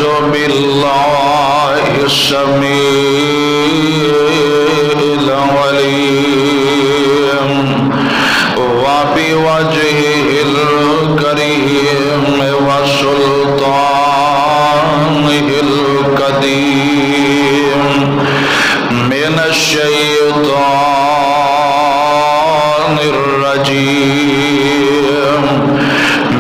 औज़ु बिल्लाहि समीइल अलीम व बिवजहिल करीम व सुल्तानिल कदीम मिनश शैतानिर रजीम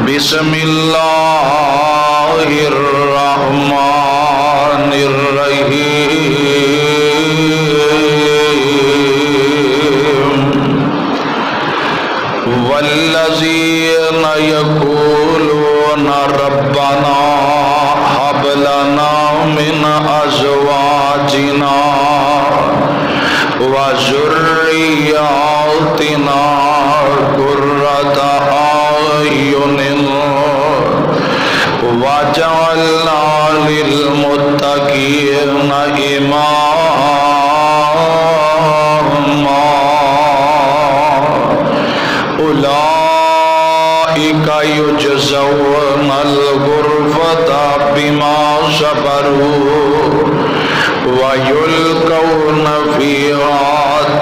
बिस्मिल्लाहिर रहमानिर रहीम वल्लज़ीना यक़ूलूना रब्बना हब लना मिन अज़वाजिना व ज़ुर्रिय्यातिना क़ुर्रता अयुनिन वजअलना लिलमुत्तक़ीना इमामा उलाइका युजज़ौनल गुरफ़ता बिमा सबरू व युल्क़ौना फ़ीहा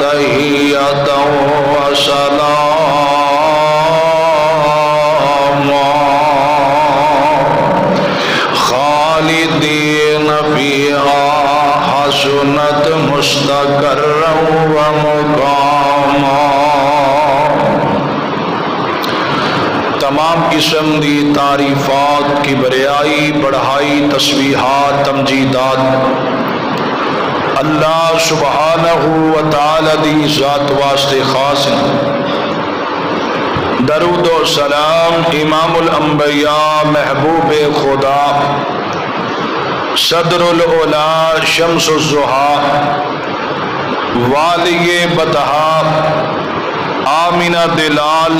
तहियतन व सलामा खालिदीन फ़ीहा हसुनत मुस्तक़र्रन व मुक़ामा। तमाम किस्म दी तारीफात की बरियाई बढ़ाई तस्बीहात तमजीदात अल्लाह सुब्हानहू व तआला दी ज़ात वास्ते खास हैं। दरूद व सलाम इमामुल अंबिया महबूब खुदा सदरुल उला शम्सुज़ ज़ुहा वालिये बतहा आमिना दिलाल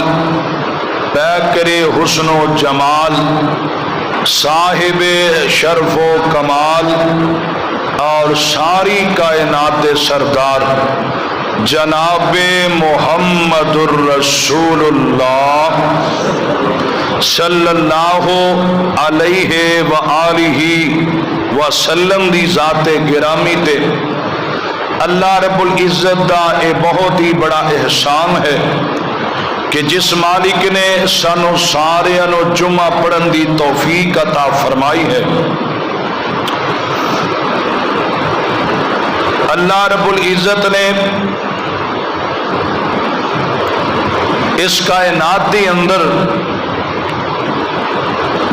बैकरे हुस्नो जमाल साहिबे शर्फो कमाल और सारी कायनात सरदार जनाबे मुहम्मदुर रसूलुल्लाह सल्लल्लाहु अलैहि व आलिहि वसल्लम दी ज़ाते गिरामी ते अल्लाह रब्बुल इज़्ज़त दा ए बहुत ही बड़ा एहसान है कि जिस मालिक ने सानू सारियां नू जुमा पढ़न दी तौफीक अता फरमाई है। अल्लाह रब्बुल इज़्ज़त ने इस कायनात के अंदर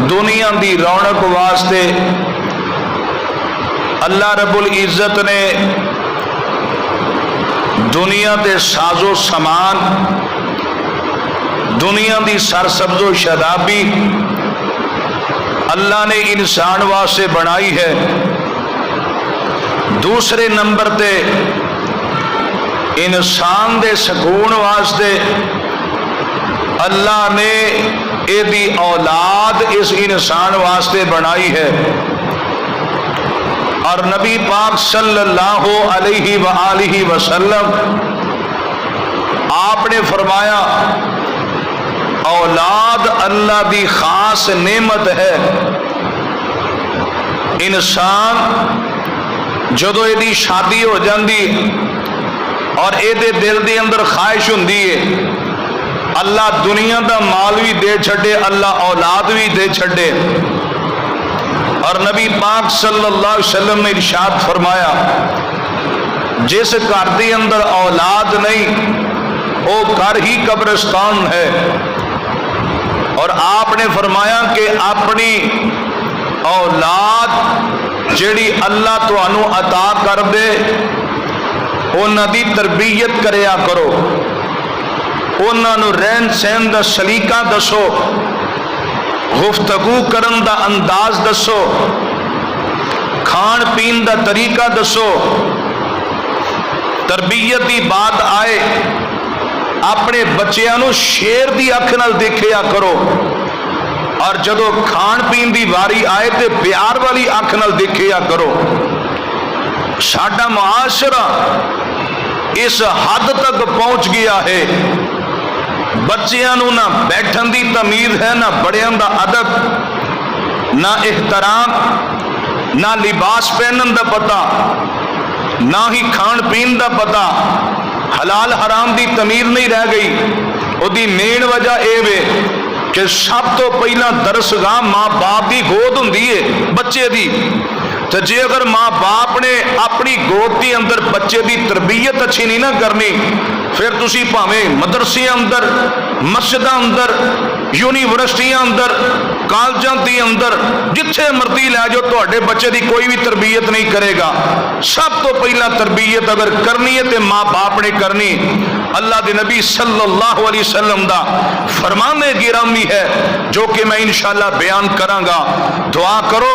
दुनिया की रौनक वास्ते अल्लाह रब्बुल इज़्ज़त ने दुनिया के साजो समान दुनिया की सरसब्जो शराबी अल्लाह ने इंसान वास्ते बनाई है। दूसरे नंबर पे इंसान दे सकून वास्ते अल्लाह ने एदी औलाद इस इंसान वास्ते बनाई है। और नबी पाक सल्लल्लाहु अलैहि व आलिहि वसल्लम आपने फरमाया औलाद अल्लाह दी खास नेमत है। इंसान जदों एदी शादी हो जाती और एदे दिल दे अंदर ख्वाहिश हुंदी है अल्लाह दुनिया का माल भी दे छड़े अल्लाह औलाद भी दे छड़े। और नबी पाक सल्लल्लाहु अलैहि वसल्लम ने इरशाद फरमाया जिस घर के अंदर औलाद नहीं वो घर ही कब्रिस्तान है। और आपने फरमाया कि अपनी औलाद जिहड़ी अल्लाह तुहानू अता कर दे उन्हां दी तरबियत करया करो, उन्हां नू रहन सहन दा सलीका दसो, गुफ्तगू करन दा अंदाज दसो, खान पीन दा तरीका दसो। तरबियत की बात आए अपने बच्चों नू शेर की अख नाल देखिया करो और जदों खान पीन की वारी आए तो प्यार वाली अख नाल देखिया करो। साडा मुआशरा इस हद तक पहुंच गया है बच्चों नू ना बैठन की तमीज है, ना बड़ियां दा अदब, ना एहतराम। ना लिबास पहनन का पता, ना ही खान पीन का पता, हलाल हराम की तमीर नहीं रह गई। उसकी मेन वजह यह वे कि सब तो पहला दरसगाह माँ बाप की गोद होंगी है बच्चे की। तो जे अगर माँ बाप ने अपनी गोद के अंदर बच्चे की तरबियत अच्छी नहीं ना करनी, फिर तुसी भावें मदरसे अंदर, मस्जिद अंदर, यूनिवर्सिटियां अंदर, कॉलेजों के अंदर, जिथे मर्जी लै जाओ, तुहाडे बच्चे की कोई भी तरबियत नहीं करेगा। सब तो पहला तरबियत अगर करनी है तो माँ बाप ने करनी। अल्लाह के नबी सल्लल्लाहु अलैहि वसल्लम दा फरमाने गिरामी है, जो कि मैं इंशाअल्लाह बयान करांगा। दुआ करो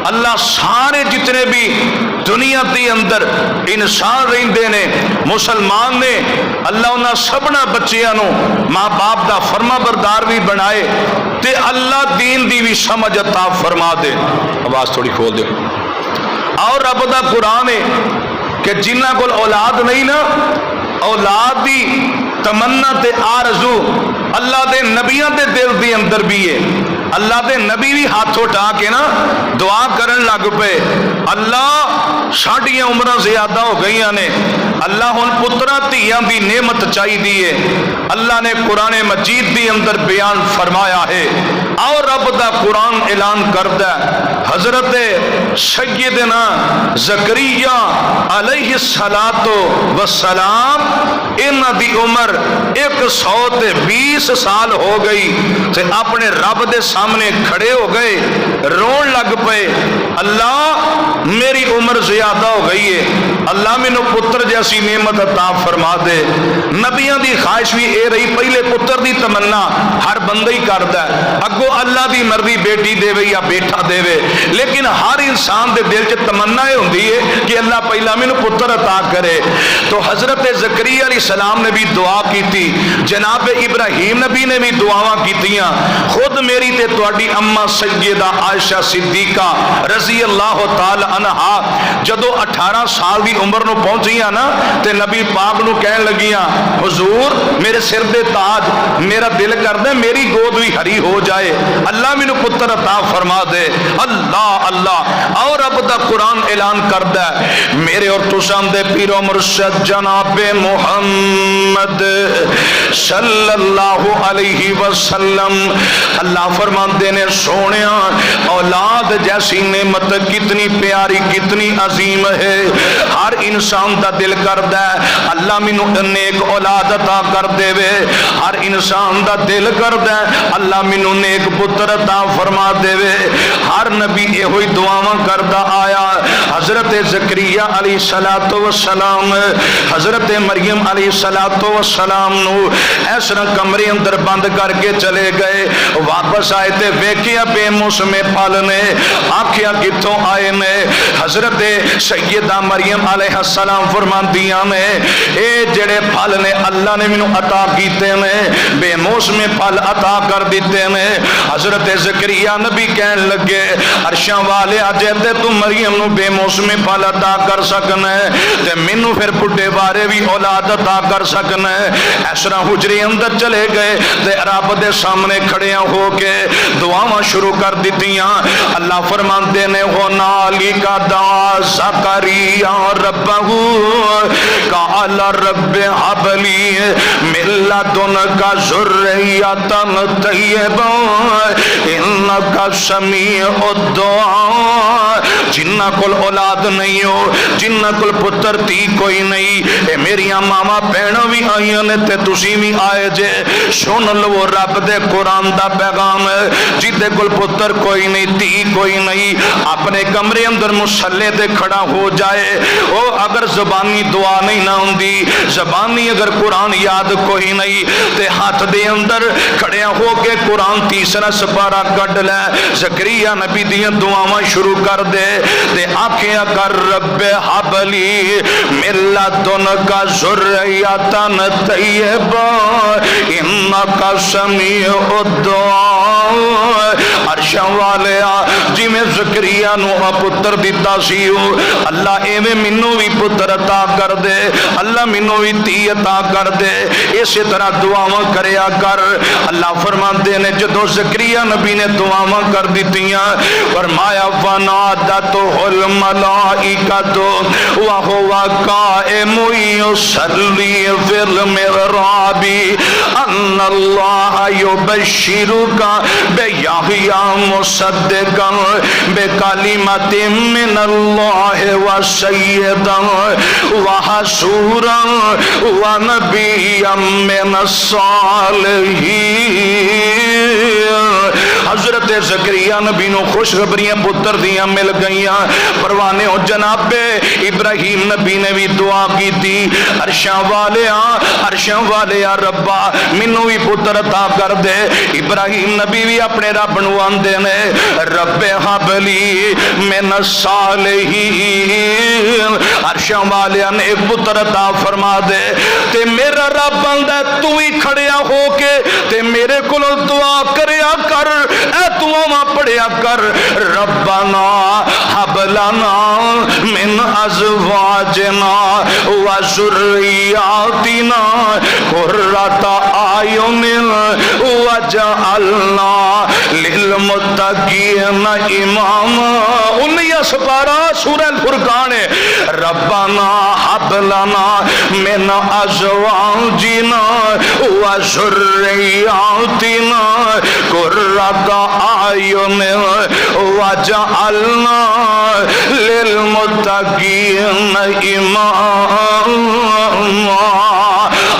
अल्लाह सारे जितने भी दुनिया के अंदर इंसान रहिंदे ने, मुसलमान ने, अल्लाह उन्हां सबना बच्चियां नूं माँ बाप का फरमा बरदार भी बनाए ते अल्लाह दीन दी भी समझ अता फरमा दे। आवाज थोड़ी खोल दे। और रब दा कुरान है कि जिन्हां कोल औलाद नहीं ना, औलाद दी तमन्ना ते आरज़ू अल्लाह दे नबियां दे दिल दे अंदर भी है। अल्लाह दे नबी भी हाथ उठा के ना दुआ करन लग पे, अल्लाह साडियां उम्रां ज्यादा हो गई ने, अल्लाह हुण पुत्रा धियां दी नेमत चाहिदी है। अल्लाह ने कुरान मजीद के अंदर बयान फरमाया है। और रब दा कुरान ऐलान करदा है, हजरत सैयदना ज़करिया अलैहिस्सलातो वस्सलाम, इन्हां दी उम्र 120 साल हो गई ते अपने रब दे सामने खड़े हो गए, रोन लग पे, अल्लाह मेरी उम्र ज्यादा हो गई है, अल्लाह मैनू पुत्र जैसी नेमत अता फरमा दे। नबियां दी ख्वाहिश भी ये रही, पहले पुत्र दी तमन्ना हर बंदा ही करता है, अगो अल्लाह दी मर्जी बेटी देवे या बेटा देवे, लेकिन हर इंसान दे दिल च तमन्ना ये होंदी है कि अल्लाह पहला मैनू पुत्र अता करे। तो हजरत ज़करिया अलैहिस्सलाम ने भी दुआ की थी, जनाब इब्राहिम नबी ने भी दुआवां कीतियां, खुद मेरी ते तुहाडी अम्मा सैयदा आयशा सिद्दीका रज़ी अल्लाह तआला अन्हा जदों 18 साल की उम्र नूं पहुंचियां ना, ते नबी पाक नूं कहन लगियां, हुजूर मेरे सिर दे ताज, मेरा दिल करदा मेरी गोद भी हरी हो जाए, अल्लाह मैनू पुत्र अता फरमा दे। अल्लाह अल्लाह। और रब दा कुरान ऐलान करदा है, मेरे और तुसां दे पीरो मुर्शद जनाबे मुहम्मद सल्लल्लाहु अलैहि वसल्लम, अल्लाह फरमाते ने, सोनिया औलाद जैसी नेमत कितनी प्यारी, कितनी अजीम है। हर इंसान का दिल करदा है अल्लाह मैनू नेक औलाद अता कर देवे, हर इंसान का दिल करदा है अल्लाह मैनू नेक पुत्र अता फरमा देवे। हर नबी इहो ही दुआवां करदा आया। हजरत ज़करिया अलैहिस्सलातु वस्सलाम हजरत मरियम अलैहिस्सलातु वस्सलाम नू इस तरह कमरे अंदर बंद करके चले गए। वापस आए ते वेखिया बेमौसमे फल ने, आखिया कितों आए ने। हजरत सैयदा मरियम अलैहिस्सलाम फरमांदियां ने, ए जेड़े फल ने अल्लाह ने मैनू अता कीते ने, बेमौसमे फल अता कर दिते ने। हजरत ज़करिया नबी कहन लगे, अरशां वाले अज ते तू मरियम नू बेमौसमे फल अता कर सकना ते मैनू फिर बुढ़े बारे भी औलाद अता कर सकना। इस तरह हुजरे अंदर चले गए ते रब दे सामने खड़े हो के दुआवां शुरू कर दित्तियां। अल्लाह फरमाते ने, हो नालिका दा ज़करिया रब्बहू काल रब्बे हबली मिल्लदुनका ज़ुर्रियतन तय्यबा इन्नका समीउद दुआ। जिन्ना कोल औलाद नहीं हो, जिन्ना कोल पुत्र धी कोई नहीं, ए मेरिया मावा भैणां भी आईयां ने ते तुसीं भी आए जे। सुन लो रब दे कुरान दा पैगाम, जिदे कोल पुत्र कोई नहीं, धी कोई नहीं, अपने कमरे अंदर मुसल्ले ते खड़ा हो जाए। ओ अगर ज़बानी दुआ नहीं ना हुंदी, ज़बानी अगर कुरान याद कोई नहीं, ते हाथ दे अंदर खड़िया हो के कुरान तीसरा सपारा कट लै, ज़करिया नबी दियां दुआवां शुरू कर दे ते आखे मंगिया कर रब्बे हबली मिल्लतुनका ज़ुर्रियतन तय्यबा इन्नका समीउद दुआ। अर्शां वालिया जिवें ज़करिया नूं पुत्र दिता सी अल्लाह एवें मैनू भी पुत्र अता कर दे, अल्लाह मैनू भी धी अता कर दे। इसे तरह दुआवां करया कर। अल्लाह फरमाते ने जदों ज़करिया नबी ने दुआवां कर दित्तियां फरमाया वनादतुहुल मलाइकतु व हुवा काइमुन युसल्ली फिल मिहराबी अन्नल्लाह युबश्शिरुका बियहया मुसद्दिक़न बिकलिमतिन मिनल्लाहि व सय्यदन व हसूरन व नबिय्यन मिनस्सालिहीन। हजरत ज़करिया नबी नूं खुशखबरियां पुत्र दियां मिल गईयां। परवाने हो जनाबे इब्राहिम नबी ने भी दुआ की थी अर्शां वालिया रब्बा मैनू भी पुत्र अता कर दे। इब्राहिम नबी भी अपने रब नूं आंदे ने रब्बे हबली मिन सालिहीन। अर्शां वालिया ने एक पुत्र अता फरमा दे ते मेरा रब आंदा तू ही खड़िया हो के ते मेरे कोलों दुआ करया कर, ए दुआवां पढ़िया कर। रब्बना हबलना मिन अज़वाजना व ज़ुर्रिय्यातिना कुर्रता आयुनिन वजअलना लिलमुत्तक़ीना इमामा। 19 सपारा सूरह अल-फुरकान है। रब्बना हबलना मिन अज़वाजिना व ज़ुर्रिय्यातिना कुर्रता आयुनिन वजअलना लिलमुत्तक़ीना इमामा।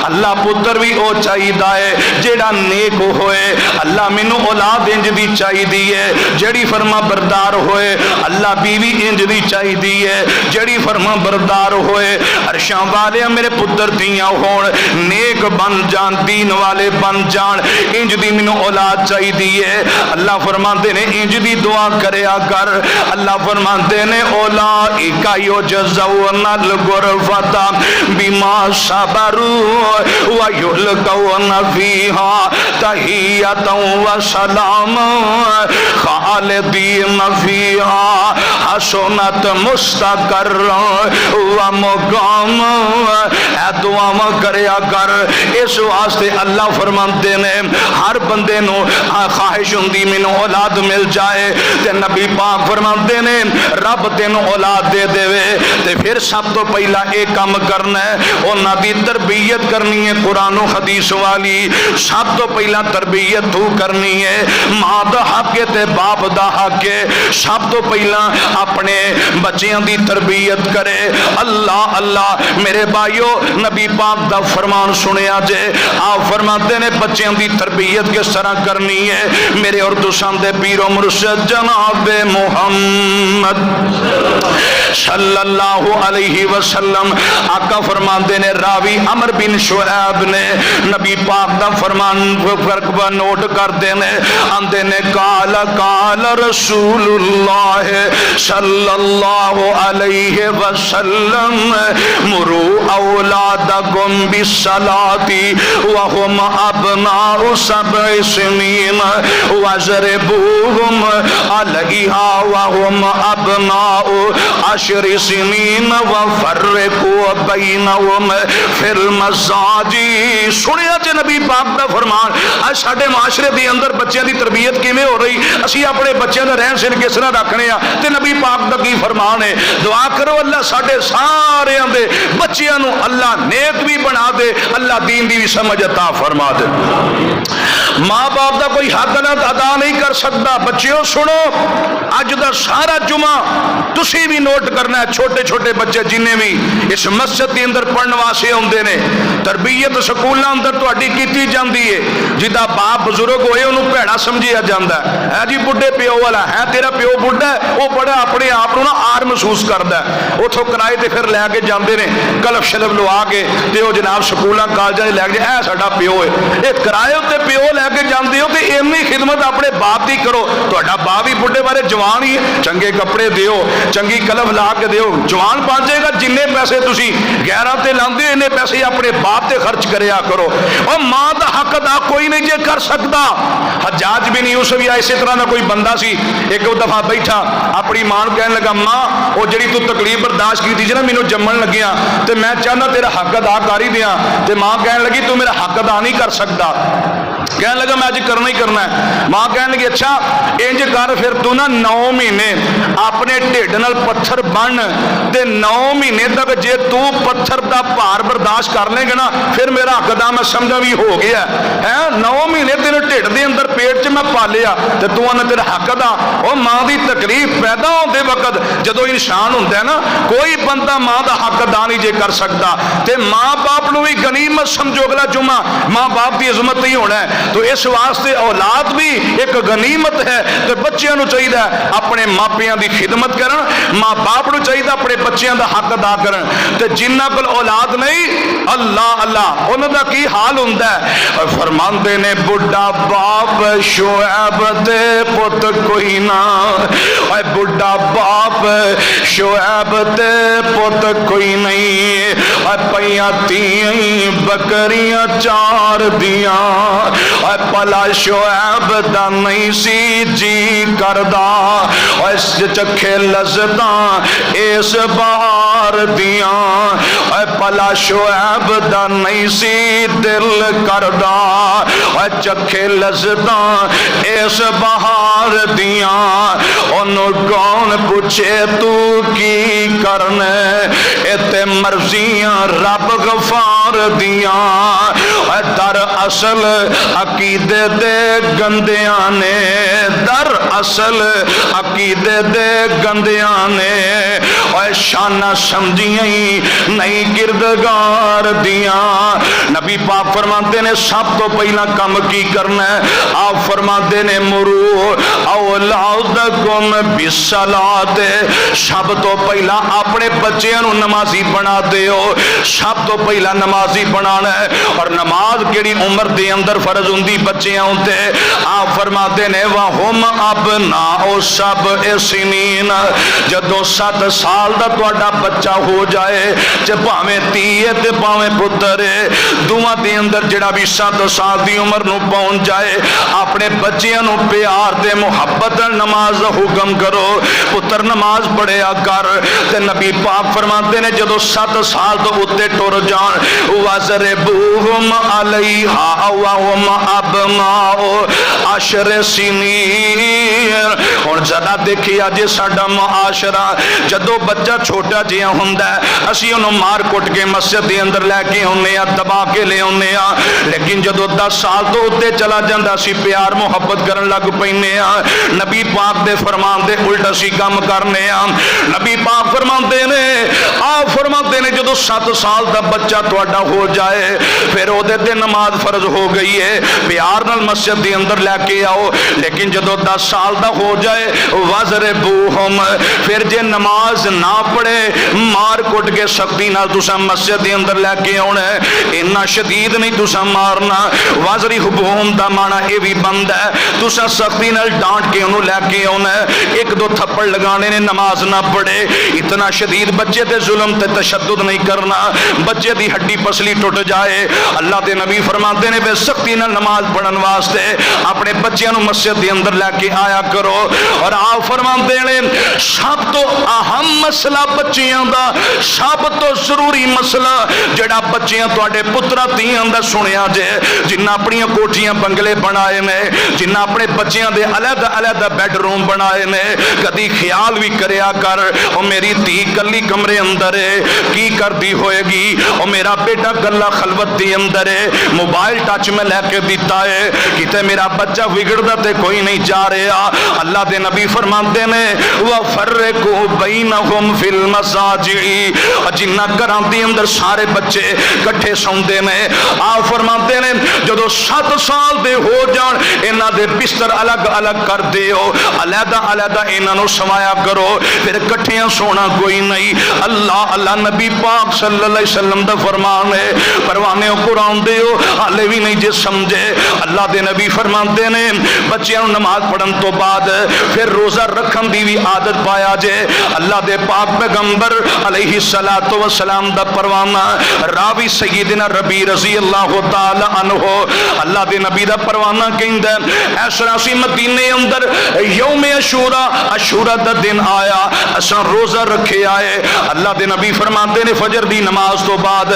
अल्लाह पुत्र भी वो चाहिए है जेड़ा नेक होए। अल्लाह मैनू औलाद इंज दी चाहिदी है जेड़ी फरमा बरदार होए। अल्लाह बीवी इंज दी चाहिदी है जेड़ी फरमा बरदार होए। अर्शां वाले मेरे पुत्र दियां होण नेक बन जान, दीन वाले बन जान, इंज दी मैनू औलाद चाहिदी है। अल्लाह फरमाते ने इंज दी दुआ करया कर। अल्लाह फरमाते ने औलाइका युजज़ौनल गुरफता बिमा सबरू व युल्कौना फीहा तहियतन व सलामा खालिदीन फीहा हसनत मुस्तक़र्रन व मुक़ामा। ए दुआवां करया कर। इस वास्ते अल्लाह फरमाते ने हर बंदे नू ख्वाहिश हुंदी मैनू औलाद मिल जाए ते नबी पाक फरमाते ने रब तेनू औलाद दे देवे ते फिर सब तो पहला एक काम करना है उन्हां दी तरबियत करनी है कुरानो हदीस वाली। सब तो पहला तरबियत तू करनी है। मां दा हक है ते बाप दा हक है। सब तो पहला अपने बच्चों की तरबियत करे। अल्लाह अल्लाह मेरे भाइयों नबी पाक दा फरमान सुनिया जे। आप फरमाते ने बच्चों की तरबियत किस तरह करनी है। मेरे और तुसां दे पीरो मुर्शिद जनाब मुहम्मद सल्लल्लाहु अलैहि वसल्लम आका फरमाते ने रावी अमर बिन शुएब ने नबी पाक दा फरमान फरकबा नोट करते ने आंदे ने काल काल रसूलुल्लाह सल्लल्लाहु अलैहि वसल्लम मुरू औलादकुम बिस्सलाती व हुम अबनाउ सब'i सिनीन वज़रिबूहुम अलैहा व हुम अबनाउ अशरि सिनीन व फर्रिकू बैनहुम फिल मज़ाजी। सुनिया जे नबी पाक दा फरमान आज साडे माशरे दे अंदर बच्चों की तरबियत किवें हो रही, असीं अपने बच्चों का रहन सहन किस तरह रखने आ ते नबी पाक दा की फरमान है। दुआ करो अल्लाह साडे सारियां दे बच्चों नूं अल्लाह नेक भी बना दे, अल्लाह दीन दी भी समझ अता फरमा दे। माँ बाप का कोई हक अदा नहीं कर सकता। बच्चों सुनो अज दा सारा जुमा तुसी भी नोट करना है। छोटे छोटे बच्चे जिन्हें भी इस मस्जिद के अंदर पढ़ने वास्ते आउंदे ने तरबियत स्कूलों अंदर तुहाडी कीती जाती है। जिदा बाप बुजुर्ग होए उन्होंने भैड़ा समझिया जाता है जी बुढ़े प्यो वाला है तेरा प्यो बुढ़ा है वो बड़ा अपने आप को ना आर महसूस करता है। उतों किराए ते फिर लैके जाते हैं कलफ शलफ लवा के ते जनाब स्कूलों कॉलेजों लैके ए साडा प्यो है। ये किराए उत्ते प्यो लैके जाते हो तो इन्नी खिदमत अपने बाप की करो। तुहाडा बाप भी बुढ़े बारे जवान ही है, चंगे कपड़े दिओ चंगी कलफ ला के दिओ, जवान बन जाएगा। जिन्ने पैसे तुसी गैरां ते लांदे हो, इन्ने पैसे अपने बाप ते खर्च करिया करो। और मां दा हक अदा कोई नहीं जे कर सकता। हज्जाज बिन यूसुफ या इस तरह का कोई बंदा सी, एक दफा बैठा अपनी मां नूं कहन लगा, मां वो जिहड़ी तू तकलीफ बर्दाश्त की थी ना मैनूं जम्मन लगिया, ते मैं चाहना तेरा हक अदा कर ही दियां। ते मां कहन लगी तू मेरा हक अदा नहीं कर सकता। कहन लगा मैं अज करना ही करना है। मां कहन लगी अच्छा इंज कर, फिर तू ना 9 महीने अपने ढिड नाल पत्थर बन, ते 9 महीने तक जे तू पत्थर का भार बर्दाश्त कर लेगा ना, फिर मेरा हक अदा मैं समझा भी हो गया है। 9 महीने तेरे ढिड के अंदर पेट च मैं पालिया, ते तू आना तेरा हक अदा। और मां की तकलीफ पैदा होते वक्त जदों इंसान होंदा है ना, कोई बंदा मां का हक अदा नहीं जे कर सकता। ते मां बाप नूं भी गनीमत समझो, अगला जुमा मां बाप की इज्जत ही होना है। तो इस वास्ते औलाद भी एक गनीमत है। तो बच्चों को चाहिए अपने मापियां की खिदमत करन, मां बाप को चाहिए अपने बच्चों का हक अदा करन। ते जिन्हां कोल औलाद नहीं, अल्लाह अल्लाह उन्हां दा की हाल हुंदा है। फरमांदे ने बुढ़ा बाप शुएब दे पुत कोई ना, ओए बुढ़ा बाप शुएब दे पुत कोई नहीं, पईयां तीं बकरियां 4 दियां, भला शुएब दा नहीं सी जी करदा, इस चखे लज़्ज़तां इस बहार दियां, भला शुएब दा नहीं सी दिल करदा, चखे लज़्ज़तां इस बहार दियां। ओनू कौन पूछे तू की करने, इते मर्जियां रब गफार दियां। दर असल अकीदे दे गंदियां ने, दर असल अकीदे दे गंदियां ने, और शाना समझियां ही नहीं गिरदगार दियां। नबी पाक फरमाते ने सब तो पहला काम की करना है, आप फरमाते ने मुरू औलादकुम बिस्सलात, सब तो पहला अपने बच्चों को नमाजी बना दियो, सब तो पहला नमाजी बनाना है। और नमाज केड़ी उम्र के अंदर फर्ज होंदी बच्चों उत्ते, आप फरमाते ने वहुम अबनाओ सब सिनीन, जदों 7 साल का तुहाडा बच्चा हो जाए, च भावें धी है ते भावें पुत्र है, दोवां दे अंदर जिहड़ा भी 7 साल की उम्र नूं पहुंच जाए, अपने बच्चों को प्यार ते मुहब्बत नमाज दा हुक्म करो, पुत्र नमाज पढ़िया कर। ते नबी पाक फरमाते ने जदों 7 साल तो उत्ते टुर जान, वज़रिबूहुम अलैहा वहुम अबनाओ अशर सिनीन। हुण जरा देखिए अज साडा मुआशरा, जदों बच्चा छोटा जिहा हुंदा असीं उहनूं मार कुट के मस्जिद दे अंदर लैके आउंदे आ, दबा के ले आउंदे आ, लेकिन जदों 10 साल तो उत्ते चला जांदा असीं प्यार मुहब्बत करन लग पैंदे आ। नबी पाक दे फरमान दे उल्ट असीं काम करने आ। नबी पाक फरमाते ने, आप फरमाते ने जदों 7 साल का बच्चा तुहाडा हो जाए, फिर ओदे ते नमाज फर्ज हो गई है, प्यार नाल मस्जिद के अंदर लैके आओ। लेकिन जदों 10 साल का हो जाए, वज़रिबूहुम, फिर जे नमाज ना पढ़े मार कुट के सख्ती नाल तुसां मस्जिद के अंदर लैके आउणा, इन्ना शदीद नहीं तुसां मारना। वज़रिबूहुम दा माना यह भी बनदा है तुसां सख्ती नाल डांट के उन्होंने लैके आउणा, 1-2 थप्पड़ लगाने ने, नमाज ना पढ़े, इतना शदीद बच्चे ते जुल्म ते तशद्दुद नहीं करना, बच्चे की हड्डी पसली टुट जाए। अल्लाह के नबी फरमाते ने वे सख्ती नाल नमाज पढ़न वास्ते अपने बच्चों को मस्जिद के अंदर लैके आया करो। और आप फरमाते ने सब तो अहम मसला बच्चियों का, सब तो जरूरी मसला जिहड़ा बच्चियां तुहाडे पुत्रा धीआं दा सुनिया जे, जिन्ना अपनी कोठियां बंगले बनाए ने, जिन्ना अपने बच्चों के अलग अलग बैडरूम बनाए ने, कदी ख्याल भी करया कर और मेरी धी कली कमरे अंदर है की करती होएगी, और मेरा बेटा कला खलवत के अंदर है, मोबाइल टच में लैके दिता है, किते मेरा बच्चा बिगड़ता तो कोई नहीं जा रहा। अल्लाह के नबी फरमाते ने वफ़र्रिक़ू बैनहुम फिल मसाजिद, जिन्ना घरां दे अंदर सारे बच्चे कट्ठे सौंदे ने, आप फरमाते ने जदों 7 साल दे हो जान इन्हां दे बिस्तर अलग अलग कर दिओ, अलग अलहदा इन्हों समाया करो, फिर कट्ठियां सोना कोई नहीं। अल्लाह अल्लाह नबी पाक सल्लल्लाहु अलैहि वसल्लम दा फरमान है, परवाने कुरान दे हाले भी नहीं जे समझे। अल्लाह दे नबी फरमाते ने बच्चों नमाज पढ़न तो बाद फिर रोजा रखन दी भी आदत पाया जे। अल्लाह दे पाक पैगंबर अलैहि सलातो व सलाम दा परवाना रावी सैयदना रबी रजी अल्लाह तआला अन्हु, अल्लाह दे नबी दा परवाना कहंदा ऐसा सी मदीने अंदर यौम अशूरा, अशूरा दा दिन आया, असा रोजा रखे आए। अल्लाह दे नबी फरमाते ने फजर दी नमाज तो बाद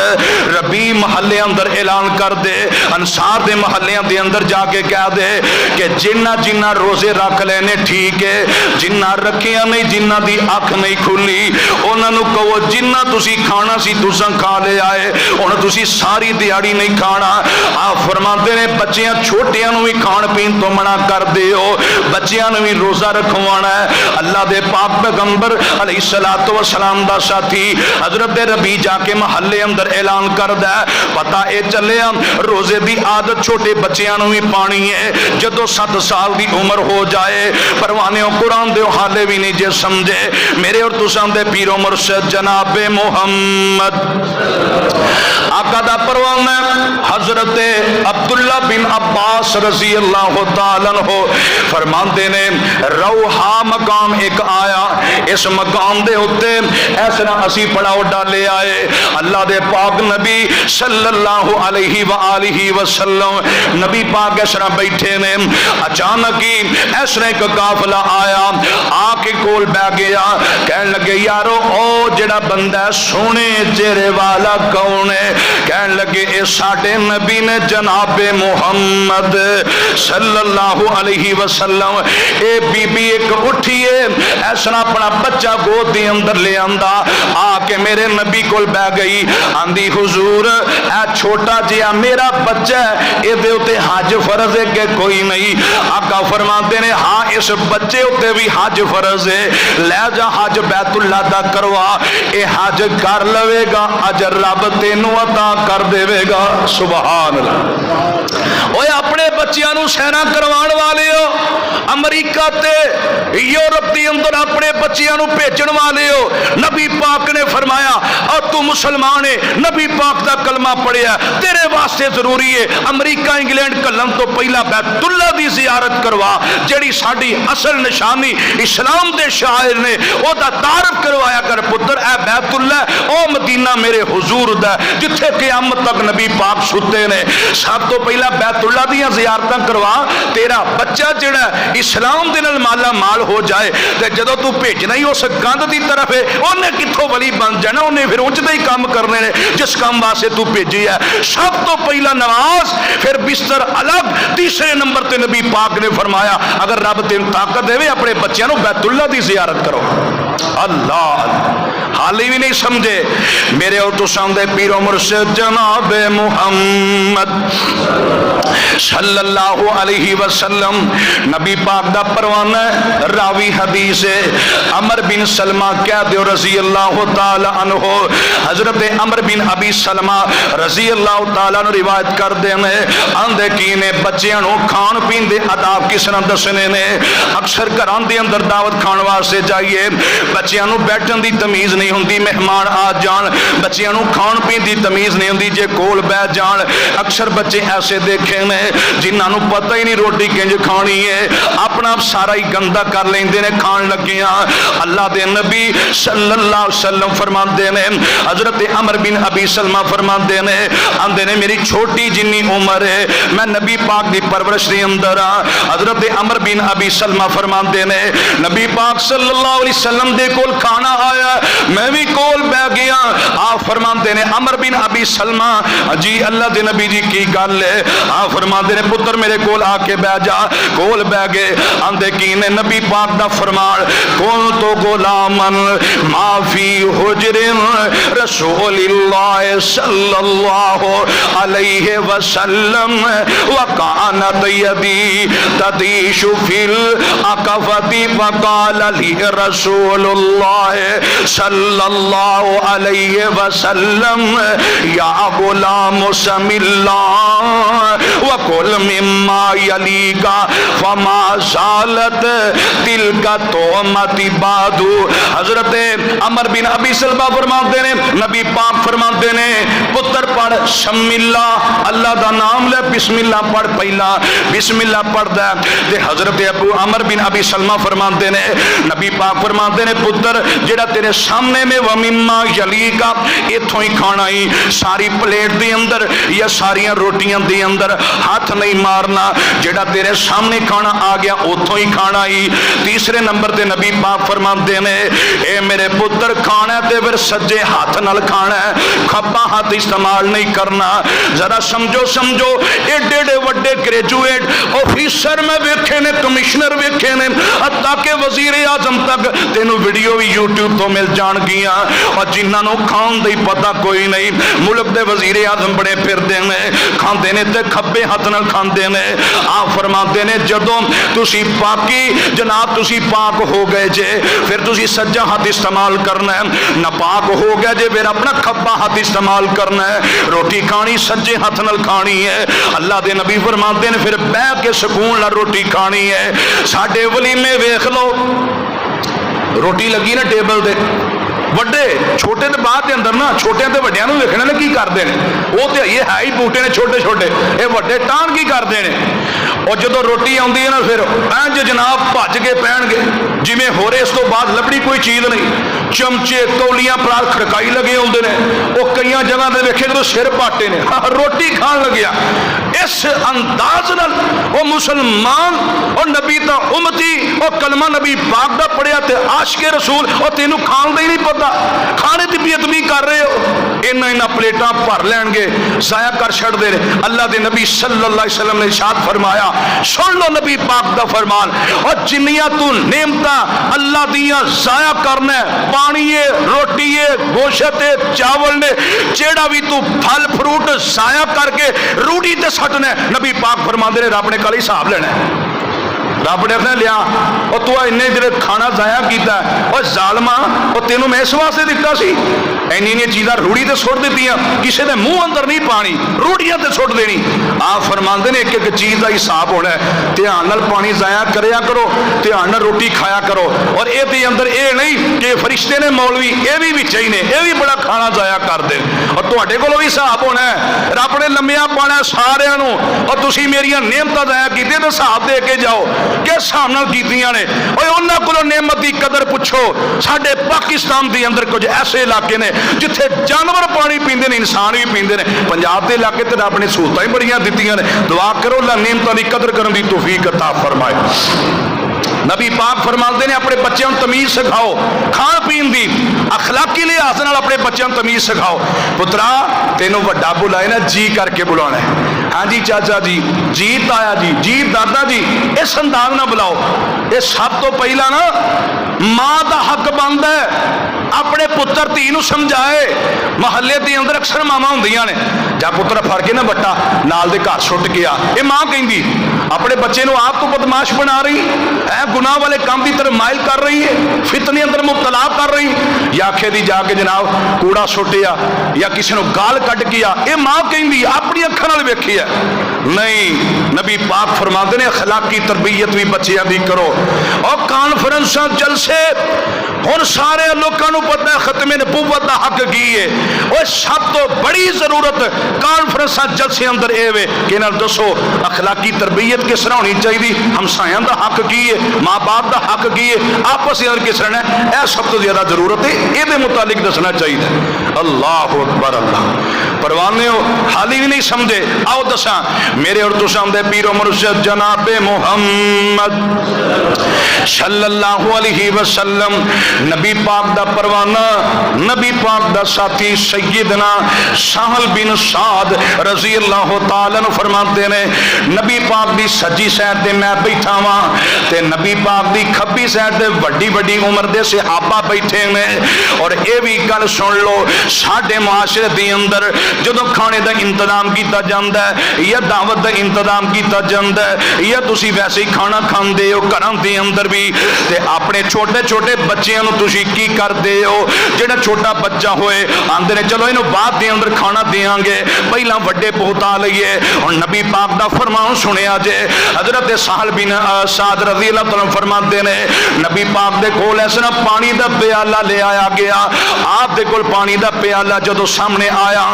रबी महल्ले अंदर ऐलान कर दे, अंसार दे महल्ले दे अंदर जाके कह दे कि जिन्ना जिन्ना रोजे रख लेने ठीक है, जिन्ना रखिया नहीं, जिन्ना दी अख नहीं खुली, उन्होंने कहो जिन्ना तुसी खाना सी तुसा खा ले आए, हुण तुसी सारी दिहाड़ी नहीं खाना। आप फरमाते ने बच्चियां छोटियां भी खाण पीन तो मना कर दिओ, बच्चियां भी रोजा रखवाना है। अल्लाह दे पाक पैगंबर अलैहिस्सलातु वस्सलाम दा साथी हजरत रबी जाके महल्ले अंदर ऐलान करदा है, पता ये चलिया रोजे की आदत छोटे बच्चों भी पानी है, जदों 7 साल की उम्र हो जाए। परवाने कुरान दे हाले भी नहीं जे समझे। मेरे और तुसां दे पीरो मुर्शिद जनाबे मुहम्मद आका दा परवाना हजरत अब्दुल्ला बिन अब्बास रजी अल्लाह तआला अन्हु फरमाते ने रौहा मकाम एक आया, इस मकाम दे उत्ते इस तरह असी पड़ाव डाले आए। अल्लाह दे पाक नबी सल्लल्लाहु अलैहि व आलिहि वसल्लम नबी पाक इस तरह बैठे ने, अचानक ही इस तरह एक काफिला आया, आके कोल बैठ गया, कहने लगे यारो ओ जेड़ा बंदा सोने चेहरे वाला कौन है? कहने लगे ये साडे नबी ने जनाबे मुहम्मद सल्लल्लाहु अलैहि वसल्लम। ए बीबी एक उठिए ऐसा अपना बच्चा गोद के अंदर ले आंदा, आके मेरे नबी कोल बैठ गई, आंदी हुजूर ए छोटा जिहा मेरा बच्चा है, इहदे उत्ते हज फर्ज है कि कोई नहीं? आका फरमाते ने हाँ इस बच्चे उत्ते भी हज फर्ज है, ले जा हज बैतुल्ला दा करवा, ये हज कर लवेगा अजर रब तेनू अता कर देवेगा। सुभान अल्लाह। ओए अपने बच्चियां नू सैना करवाण वाले हो, अमरीका ते यूरोप के अंदर अपने बच्चियां नू भेजण वाले हो, नबी पाक ने फरमाया और तू मुसलमान है, नबी पाक दा कलमा पढ़िया, तेरे वास्ते जरूरी है अमरीका इंग्लैंड घल्लण तो पहला बैतुल्ला दी जियारत करवा, जेड़ी साडी असल निशानी इस्लाम दे शायर ने ओदा तारफ करवाया कर पुत्र। ए बैतुल्ला ओ मदीना मेरे हुजूर दा जिथे क़यामत तक नबी पाक सुते ने, सब तो पहला बैतुल्ला दियां जियारतां करवा, तेरा बच्चा जेड़ा इस्लाम दे नाल माला माल हो जाए, ते जदों तू भेजना ही उस गंद दी तरफ है, उन्हें कित्थों वली बन जाना, उन्हें फिर उंज दे ही काम करने ने जिस काम वास्ते तू भेजी है। सब तो पहला नमाज, फिर बिस्तर अलग, तीसरे नंबर ते नबी पाक ने फरमाया अगर रब तेन ताकत देवे अपने बच्चों को बैतुल्ला की जियारत करो। अल्लाह हाली भी नहीं समझे। मेरे और तुसां दे पीरो मुर्शिद जनाबे मुहम्मद सल्लल्लाहु अलैहि वसल्लम नबी पाक दा परवाना रावी हदीस है अमर बिन सलमा कह दो रजी अल्लाह तआला अन्हु, हजरत अमर बिन अबी सलमा रजी अल्लाह तआला अन्हु रिवायत करते हैं, आंदे की ने बच्चों को खाण पीन के आदाब किस तरह दसने ने। अक्सर घरों के अंदर दावत खाण वास्ते जाइए, बच्चों को बैठन की तमीज़ नहीं होंगी, मेहमान आ जान बच्चों को खाण पीन की तमीज़ नहीं होंगी, जे कोल बैठ जान। अक्सर बच्चे ऐसे देखे ने जिन्होंने पता ही नहीं रोटी किंज खानी है, अपना सारा ही गंदा कर लेंदे ने खाण लगिया। अल्लाह दे नबी सल्लल्लाहु अलैहि वसल्लम फरमाते ने, हजरत अमर बिन अबी सलमा फरमाते ने, आंदे ने मेरी छोटी जिन्नी उम्र है मैं नबी पाक की परवरिश के अंदर हाँ। हजरत अमर बिन अबी सलमा फरमाते ने नबी पाक सल्लल्लाहु अलैहि वसल्लम दे कोल खाना आया, मैं भी कोल बैठ गया। आप फरमाते ने अमर बिन अबी सलमा जी अल्लाह दे नबी जी की गल है? आप फरमाते ने पुत्र मेरे कोल आके बैठ जा। कोल बह गए, आंदे की ने नबी पाक दा फरमान कौन तो गुलामन माफी हुजरिन रसूलिल्लाह सल्लल्लाहु अलैहि वसल्लम व कानत यदी तदीशु फिल अकफती फकाल ली रसूलुल्लाह सल्लल्लाहु सल्लल्लाहु अलैहि वसल्लम या गुलाम समिल्ला व कुल मिम्मा यलीका फमा ज़ालत तिलका तोमति बादू। हजरत अमर बिन अबी सलमा फरमाते ने, नबी पाक फरमाते ने, पुत्र पढ़ शमिल्ला, अल्लाह का नाम ले, बिस्मिल्ला पढ़, पहला बिस्मिल्ला पढ़दा। ते हजरत अबू अमर बिन अबी सलमा फरमाते ने, नबी पाक फरमाते ने, पुत्र जेड़ा तेरे सामने में वमिम्मा यलीका, इथों ही खाना ही, सारी प्लेट दे अंदर या सारिया रोटियां दे अंदर हाथ नहीं मारना, जेड़ा तेरे सामने खाना आ गया उथों ही खाना ही। तीसरे नंबर ते नबी पाक फरमाते ने, ए मेरे पुत्र खाना ते फिर सज्जे हाथ नाल खाना है, खब्बा हाथ इस्तेमाल नहीं करना। जरा समझो समझो, एडे एडे वड्डे ग्रेजुएट ऑफिसर में वेखे ने, कमिश्नर वेखे ने, ताकि वजीर आजम तक तेनों वीडियो भी यूट्यूब तो मिल जान गिया, और जिन्होंने खान दी पता कोई नहीं, मुल्क के वजीर आजम बड़े फिरते हैं, खाते ने ते खब्बे हाथ नाल खाते ने। आप फरमाते ने जदों तुसी पाकी जनाब तुसी पाक हो गए जे, फिर तुसी सज्जा हाथ इस्तेमाल करना है, नापाक हो गया जे फिर अपना खब्बा हाथ इस्तेमाल करना है। रोटी खानी सज्जे हाथ नाल खानी है। अल्लाह दे नबी फरमाते ने फिर बह के सुकून नाल रोटी खानी है। साडे वलीमे वेख लो, रोटी लगी ना टेबल दे, वड्डे छोटे तो बाद अंदर ना, छोटे तो वड्डियां नूं वेखना ने की करते हैं, वो तो ये है ही बूटे ने छोटे छोटे, ये वड्डे टाण की करते हैं। और जो रोटी आती है ना फिर इंज जनाब भज के पैणगे जिमें हो रहे, इस तो बाद लभड़ी कोई चीज़ नहीं, चमचे कौलियां परात खड़काई लगे होंगे ने। वो कई जगह पर वेखे जो सिर पाटे ने, रोटी खान लग्या इस अंदाज नाल वो मुसलमान और नबी दा उम्मती और कलमा नबी पाक दा पढ़िया ते आशिके रसूल, और तेनों खान दा ही नहीं पता, खाने की बेअदबी कर रहे हो। इन्ना इन्ना प्लेटा भर लैणगे, जाया कर छड्डदे ने। अल्लाह दे नबी सल्लल्लाहु अलैहि वसल्लम ने इरशाद फरमाया, सुन लो नबी पाक दा फरमान, और जिन्नियां तू नेमतां अल्लाह दियां जाया करना, पानी है, रोटी है, गोश्त है, चावल ने, जेड़ा भी तू फल फ्रूट जाया करके रूढ़ी ते सटना, नबी पाक फरमाते ने रब ने कल हिसाब लेना है। रब ने लिया और तू इन्ने जो खाना जाया किया, और जालमा और तेनों मैं इस वास्ते दिता सी, इन्नी इन्नी चीज़ां रूढ़ी ते सुट दित्तियां, किसी के मुंह अंदर नहीं पानी, रूढ़ियां ते सुट देनी। आप फरमाते ने एक एक चीज़ का हिसाब होना है, ध्यान नाल पानी जाया करया करो, ध्यान नाल रोटी खाया करो। और ये अंदर ये नहीं कि फरिश्ते ने मौलवी ये भी विच ही ने, ये भी बड़ा खाना जाया करते, और तुहाडे कोलों भी हिसाब होना है। रब ने लम्मिया पाना सारियां नूं, और तुसीं मेरियां नेमतां जाया कीतियां ते हिसाब दे के जाओ किस हिसाब नाल कीतियां ने। उन्हां कोलों नेमत की कदर पुछो। साडे पाकिस्तान के अंदर कुछ ऐसे इलाके ने जिथे जानवर पानी पींदे ने, इंसान भी पींदे ने। पंजाब के इलाके तो रब ने सहूलतां ही बड़ियां दित्तियां ने। दुआ करो अल्लाह नेमतां की कदर करने की तौफीक अता फरमाए। नबी पाक फरमाते ने अपने बच्चों को तमीज़ सिखाओ, खाण पीन की अखलाकी लिहाज नाल अपने बच्चों को तमीज़ सिखाओ। पुत्रा तेनों वड्डा बुलाए ना, जी करके बुलाना है। हाँ जी चाचा जी, जी ताया जी, जी दादा जी, इस अंदाज ना बुलाओ। ये सब तो पहला ना मां का हक बनता है अपने पुत्र धी नूं समझाए। महल्ले के अंदर अक्सर मावां हुंदियां ने, जा पुत्र फड़ के ना बट्टा नाल दे घर सुट गया, ये मां कहती अपने बच्चे नूं आप तो बदमाश बना रही है, गुनाह वाले काम की तरफ माइल कर रही है, फितने अंदर मुबतला कर रही, या आखे दी जाके जनाब कूड़ा सुटिया या किसी ने गाल कट किया, ये मां कहती अपनी अखां नाल वेखी है। नहीं, नबी पाक फरमाते ने अखलाकी तरबियत भी बच्चों की करो। और कॉन्फ्रेंस जलसे हुण सारे लोगों को पता है खत्मे नबूवत का हक की है। और सब तो बड़ी जरूरत कॉन्फ्रेंस जलसे अंदर ये वे कि इन्हां दसो अखलाकी तरबियत किस तरह होनी चाहिए, हमसायां का हक की है, माँ बाप का हक की है, आपस में किस तरह है, यह सब तो ज्यादा जरूरत है, ये मुतालिक दसना चाहिए। अल्लाह अकबर। अल्लाह परवाने हो हाली भी नहीं समझे, आओ दसा मेरे और तुसां दे पीरो मुर्शिद जनाबे मुहम्मद सल्लल्लाहु अलैहि वसल्लम नबी पाक दा परवाना, नबी पाक दा साथी सैयदना साहल बिन साद रजी अल्लाह तआला अन्हु फरमाते ने, नबी पाक दी सज्जी साइड ते मैं बैठा वां ते नबी पाक दी खब्बी साइड ते वड्डी वड्डी उम्र दे सहाबा बैठे ने। और ये भी गल सुन लो, साडे मुआशरे दे अंदर जदों खाने का इंतजाम किया जाता है या दावत का इंतजाम किया जाता है या तुसी वैसे ही खाना खाते हो घरों के अंदर भी, ते अपने छोटे छोटे बच्चों बच्चों तुसी की करते हो? जेड़ा छोटा बच्चा होए आंदे ने चलो इन्हू बाद दे अंदर खाना देंगे, पहला वड्डे पहुता लईए। और नबी पाक दा फरमान सुनिया जे हजरत साहल बिन साद रज़ी अल्लाह तआला फरमाते ने नबी पाक दे कोल इस तरह पानी दा प्याला ले आया गया। आप दे कोल पानी दा प्याला जदों सामने आया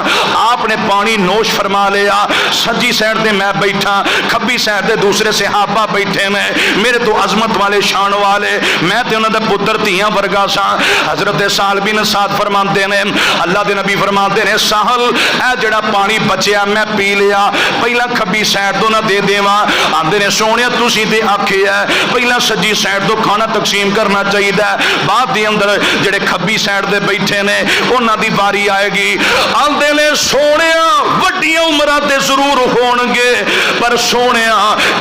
आपने पानी नोश फरमा लिया। सज्जी साइड ते मैं बैठा, खब्बी साइड ते दूसरे सहाबा बैठे ने, मेरे तो अजमत वाले शान वाले, मैं ते उन्हां दा पुत्र धियां वर्गा सा। हजरत साहल बिन साद फरमाते ने अल्लाह दे नबी फरमाते ने साहल ए जड़ा पानी बचिया मैं पी लिया, पहला खब्बी साइड तो ना दे देवा। आंदे ने सोने तुसीं ते आखिया पहला सज्जी साइड तो खाना तकसीम करना चाहिए, बाद दे अंदर जेड़े खब्बी साइड ते बैठे ने उन्हां दी बारी आएगी। आंदे ने सोने वड्डियां उमरां ते जरूर होणगे पर सोने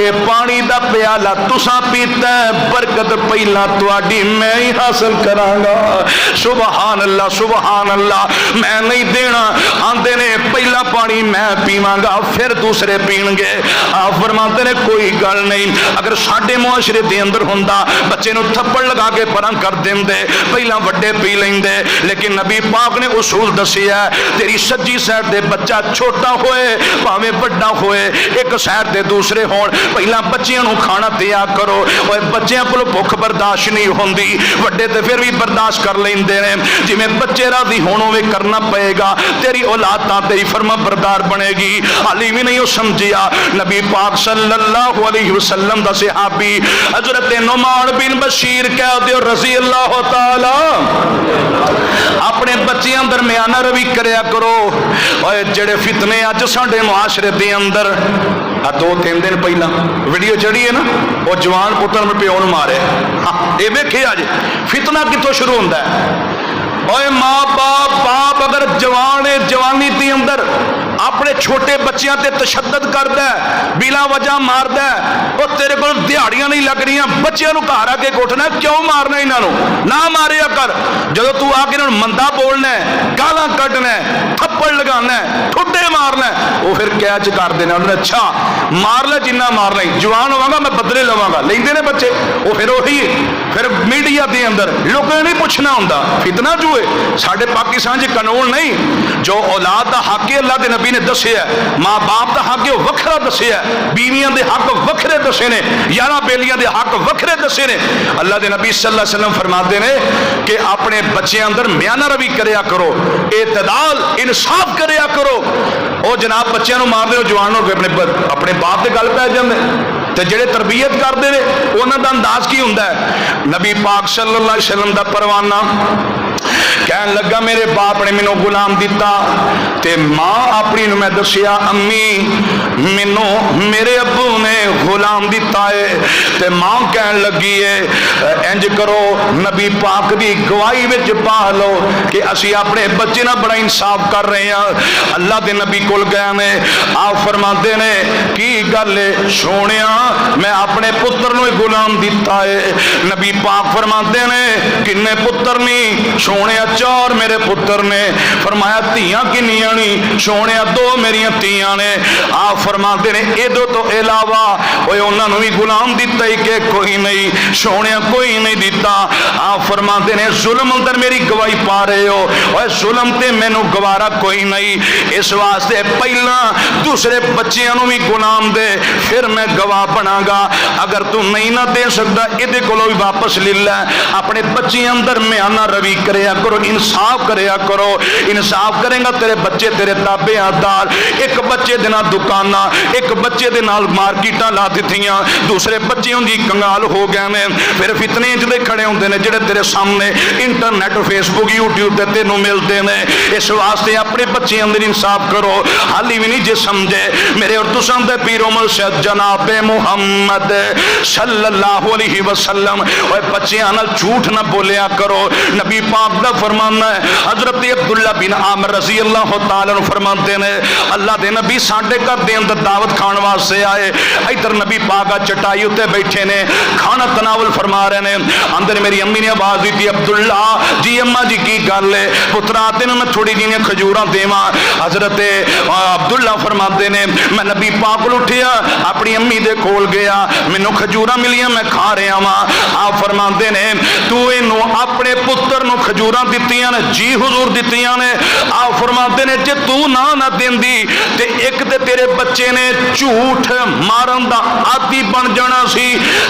ये पानी दा प्याला तुसां पीता बरकत पहला तुहाडी मैं ही हासिल करांगा। सुभान अल्लाह सुभान अल्लाह, मैं नहीं देना। आंदे ने पहला पानी मैं पीवांगा फिर दूसरे पीणगे। आप फरमाते ने कोई गल नहीं, अगर साडे मुआशरे दे अंदर हुंदा बच्चे नूं थप्पड़ लगा के परां कर देंदे, पहला वड्डे पी लेंदे। लेकिन नबी पाक ने उसूल दसिया तेरी सज्जी साइड दे बच्चा छोटा होए भावें वड्डा होए, एक साइड दे दूसरे होण, पहला बच्चियां नूं खाना दिया करो। ओए बच्चियां कोल भुख बर्दाश्त नहीं होंदी, वड्डे ते फिर भी बर्दाश्त कर लेंदे ने। जिवें बच्चे राजी होण उवें करना पएगा, तेरी औलाद तां तेरी फर्मा बरदार बनेगी। हाली भी नहीं हो समझिया नबी पाक सल्लल्लाहु अलैहि वसल्लम दा सहाबी हजरत नुमान बिन बशीर कह दियो रज़ी अल्लाह तआला अपने बच्चियां दरमियाना रवि करया करो। और जेड़े फितने अज साडे मुआशरे दे अंदर आ 2-3 दिन पहला वीडियो चढ़ी है ना, वो जवान पुत्र ने प्यो नूं मारे। हाँ ये वेखे अज फितना कितों शुरू होंदा है। ओए माँ बाप अगर जवान है जवानी के अंदर अपने छोटे बच्चों ते तशद्दद करता है, बिला वजह मारदा है, और तेरे को दिहाड़ियां नहीं लग रही बच्चों को घर आके कोटना क्यों मारना इन्हों ना मारिया कर। जो तू आके इन्होंने मंदा बोलना है, गालां कढ़ना है, थप्पड़ लगाना है, ठुड्डे मारना है, वो फिर कैच कर देना उन्होंने। अच्छा मार ले जिन्ना मार ले, जवान होवांगा मैं बदले लवांगा, लेंदे ने बच्चे। वो फिर वही फिर मीडिया के अंदर लोगों ने नहीं पूछना होंदा, फितना जो है साडे पाकिस्तान च कानून नहीं। जो औलाद का हक है अल्लाह के नबी ने दसिया, माँ बाप का हक है वखरा दसिया, बीवियां दे हक वखरे दसे ने, 11 बेलियां दे हक वखरे दसे ने। अल्लाह के नबी सल्लल्लाहु अलैहि वसल्लम फरमाते ने कि अपने बच्चों अंदर म्याना रवि करया करो, एतदाल इंसाफ करया करो। और जनाब बच्चों को मारते हो जवानों के अपने बाप के गल पै जाते, तो जेड़े तरबियत करते हैं उन्होंने अंदाज की होंदा है। नबी पाक सल्लल्लाहु अलैहि वसल्लम दा परवाना कहन लगा मेरे बाप ने मैनू गुलाम दिता, ते मां अपनी मैं दसिया अम्मी मैनू मेरे अब्बू ने गुलाम दिता है। ते मां कहन लगी है इंज करो नबी पाक की गवाही विच पा लो कि असी अपने बच्चे ना बड़ा इंसाफ कर रहे हैं। अल्लाह के नबी कोल गए ने, आप फरमाते ने की गल है सोनिया मैं अपने पुत्र नूं गुलाम दिता है। नबी पाक फरमाते ने किन्ने पुत्र नहीं सोने 4 मेरे पुत्र ने। फरमाया धियां किन्नियां नहीं सोने 2 मेरियां धियां ने। आप फरमाते ने इदों तो इलावा उन्होंने भी गुलाम दिता ही कि कोई नहीं सोने कोई नहीं दिता। आप फरमाते ने जुल्म अंदर मेरी गवाही पा रहे हो, और जुल्म ते मैनू गवारा कोई नहीं, इस वास्ते पहला दूसरे बच्चों भी गुलाम दे फिर मैं गवाह बनागा। अगर तू नहीं ना दे सकता ये को भी वापस ले लै। अपने बच्चे अंदर म्याना रवि करया करो, इंसाफ करया करो। इंसाफ करेगा तेरे बच्चे तेरे ताबे आदार। एक बच्चे दे नाल दुकाना, एक बच्चे दे नाल मार्केटां ला दित्तियां, दूसरे बच्चे उनकी कंगाल हो गए ने। फिर फितने जिहड़े खड़े होंदे ने जिहड़े तेरे सामने इंटरनेट फेसबुक यूट्यूब ते तेनों मिलते हैं। इस वास्ते अपने बच्चे अंदर इंसाफ करो। हाली भी नहीं जे समझे मेरे और तुसां दे पीर मुर्शिद जनाब मुहम्मद सल्लल्लाहु अलैहि वसल्लम और बच्चों नाल झूठ ना बोलिया करो। नबी पाक दा फरमाना है। हजरत अब्दुल्ला बिन आमिर रजी अल्लाह तआला अन्हु फरमाते हैं अल्लाह दे नबी साडे घर दे अंदर दावत खाण वास्ते आए। इधर नबी पाक चटाई उत्ते बैठे ने, खाना तनावल फरमा रहे ने। अंदर मेरी अम्मी ने आवाज दी अब्दुल्ला जी अम्मा जी की गल है पुत्रा तेन मैं थोड़ी जी खजूर देवा। हजरत अब्दुल्ला फरमाते ने मैं नबी पाक को उठिया अपनी अम्मी दे कोल गया, मैनू खजूर मिलियां मैं खा रहा वा। आप फरमाते ने तू इनू अपने पुत्र नू खजूर दित्तियां ने? जी हुजूर दित्तियां ने। आप फरमाते ने जे तू ना ना देंदी ते एक ते तेरे बच्चे ने झूठ मारन दा आदी बन जाना सी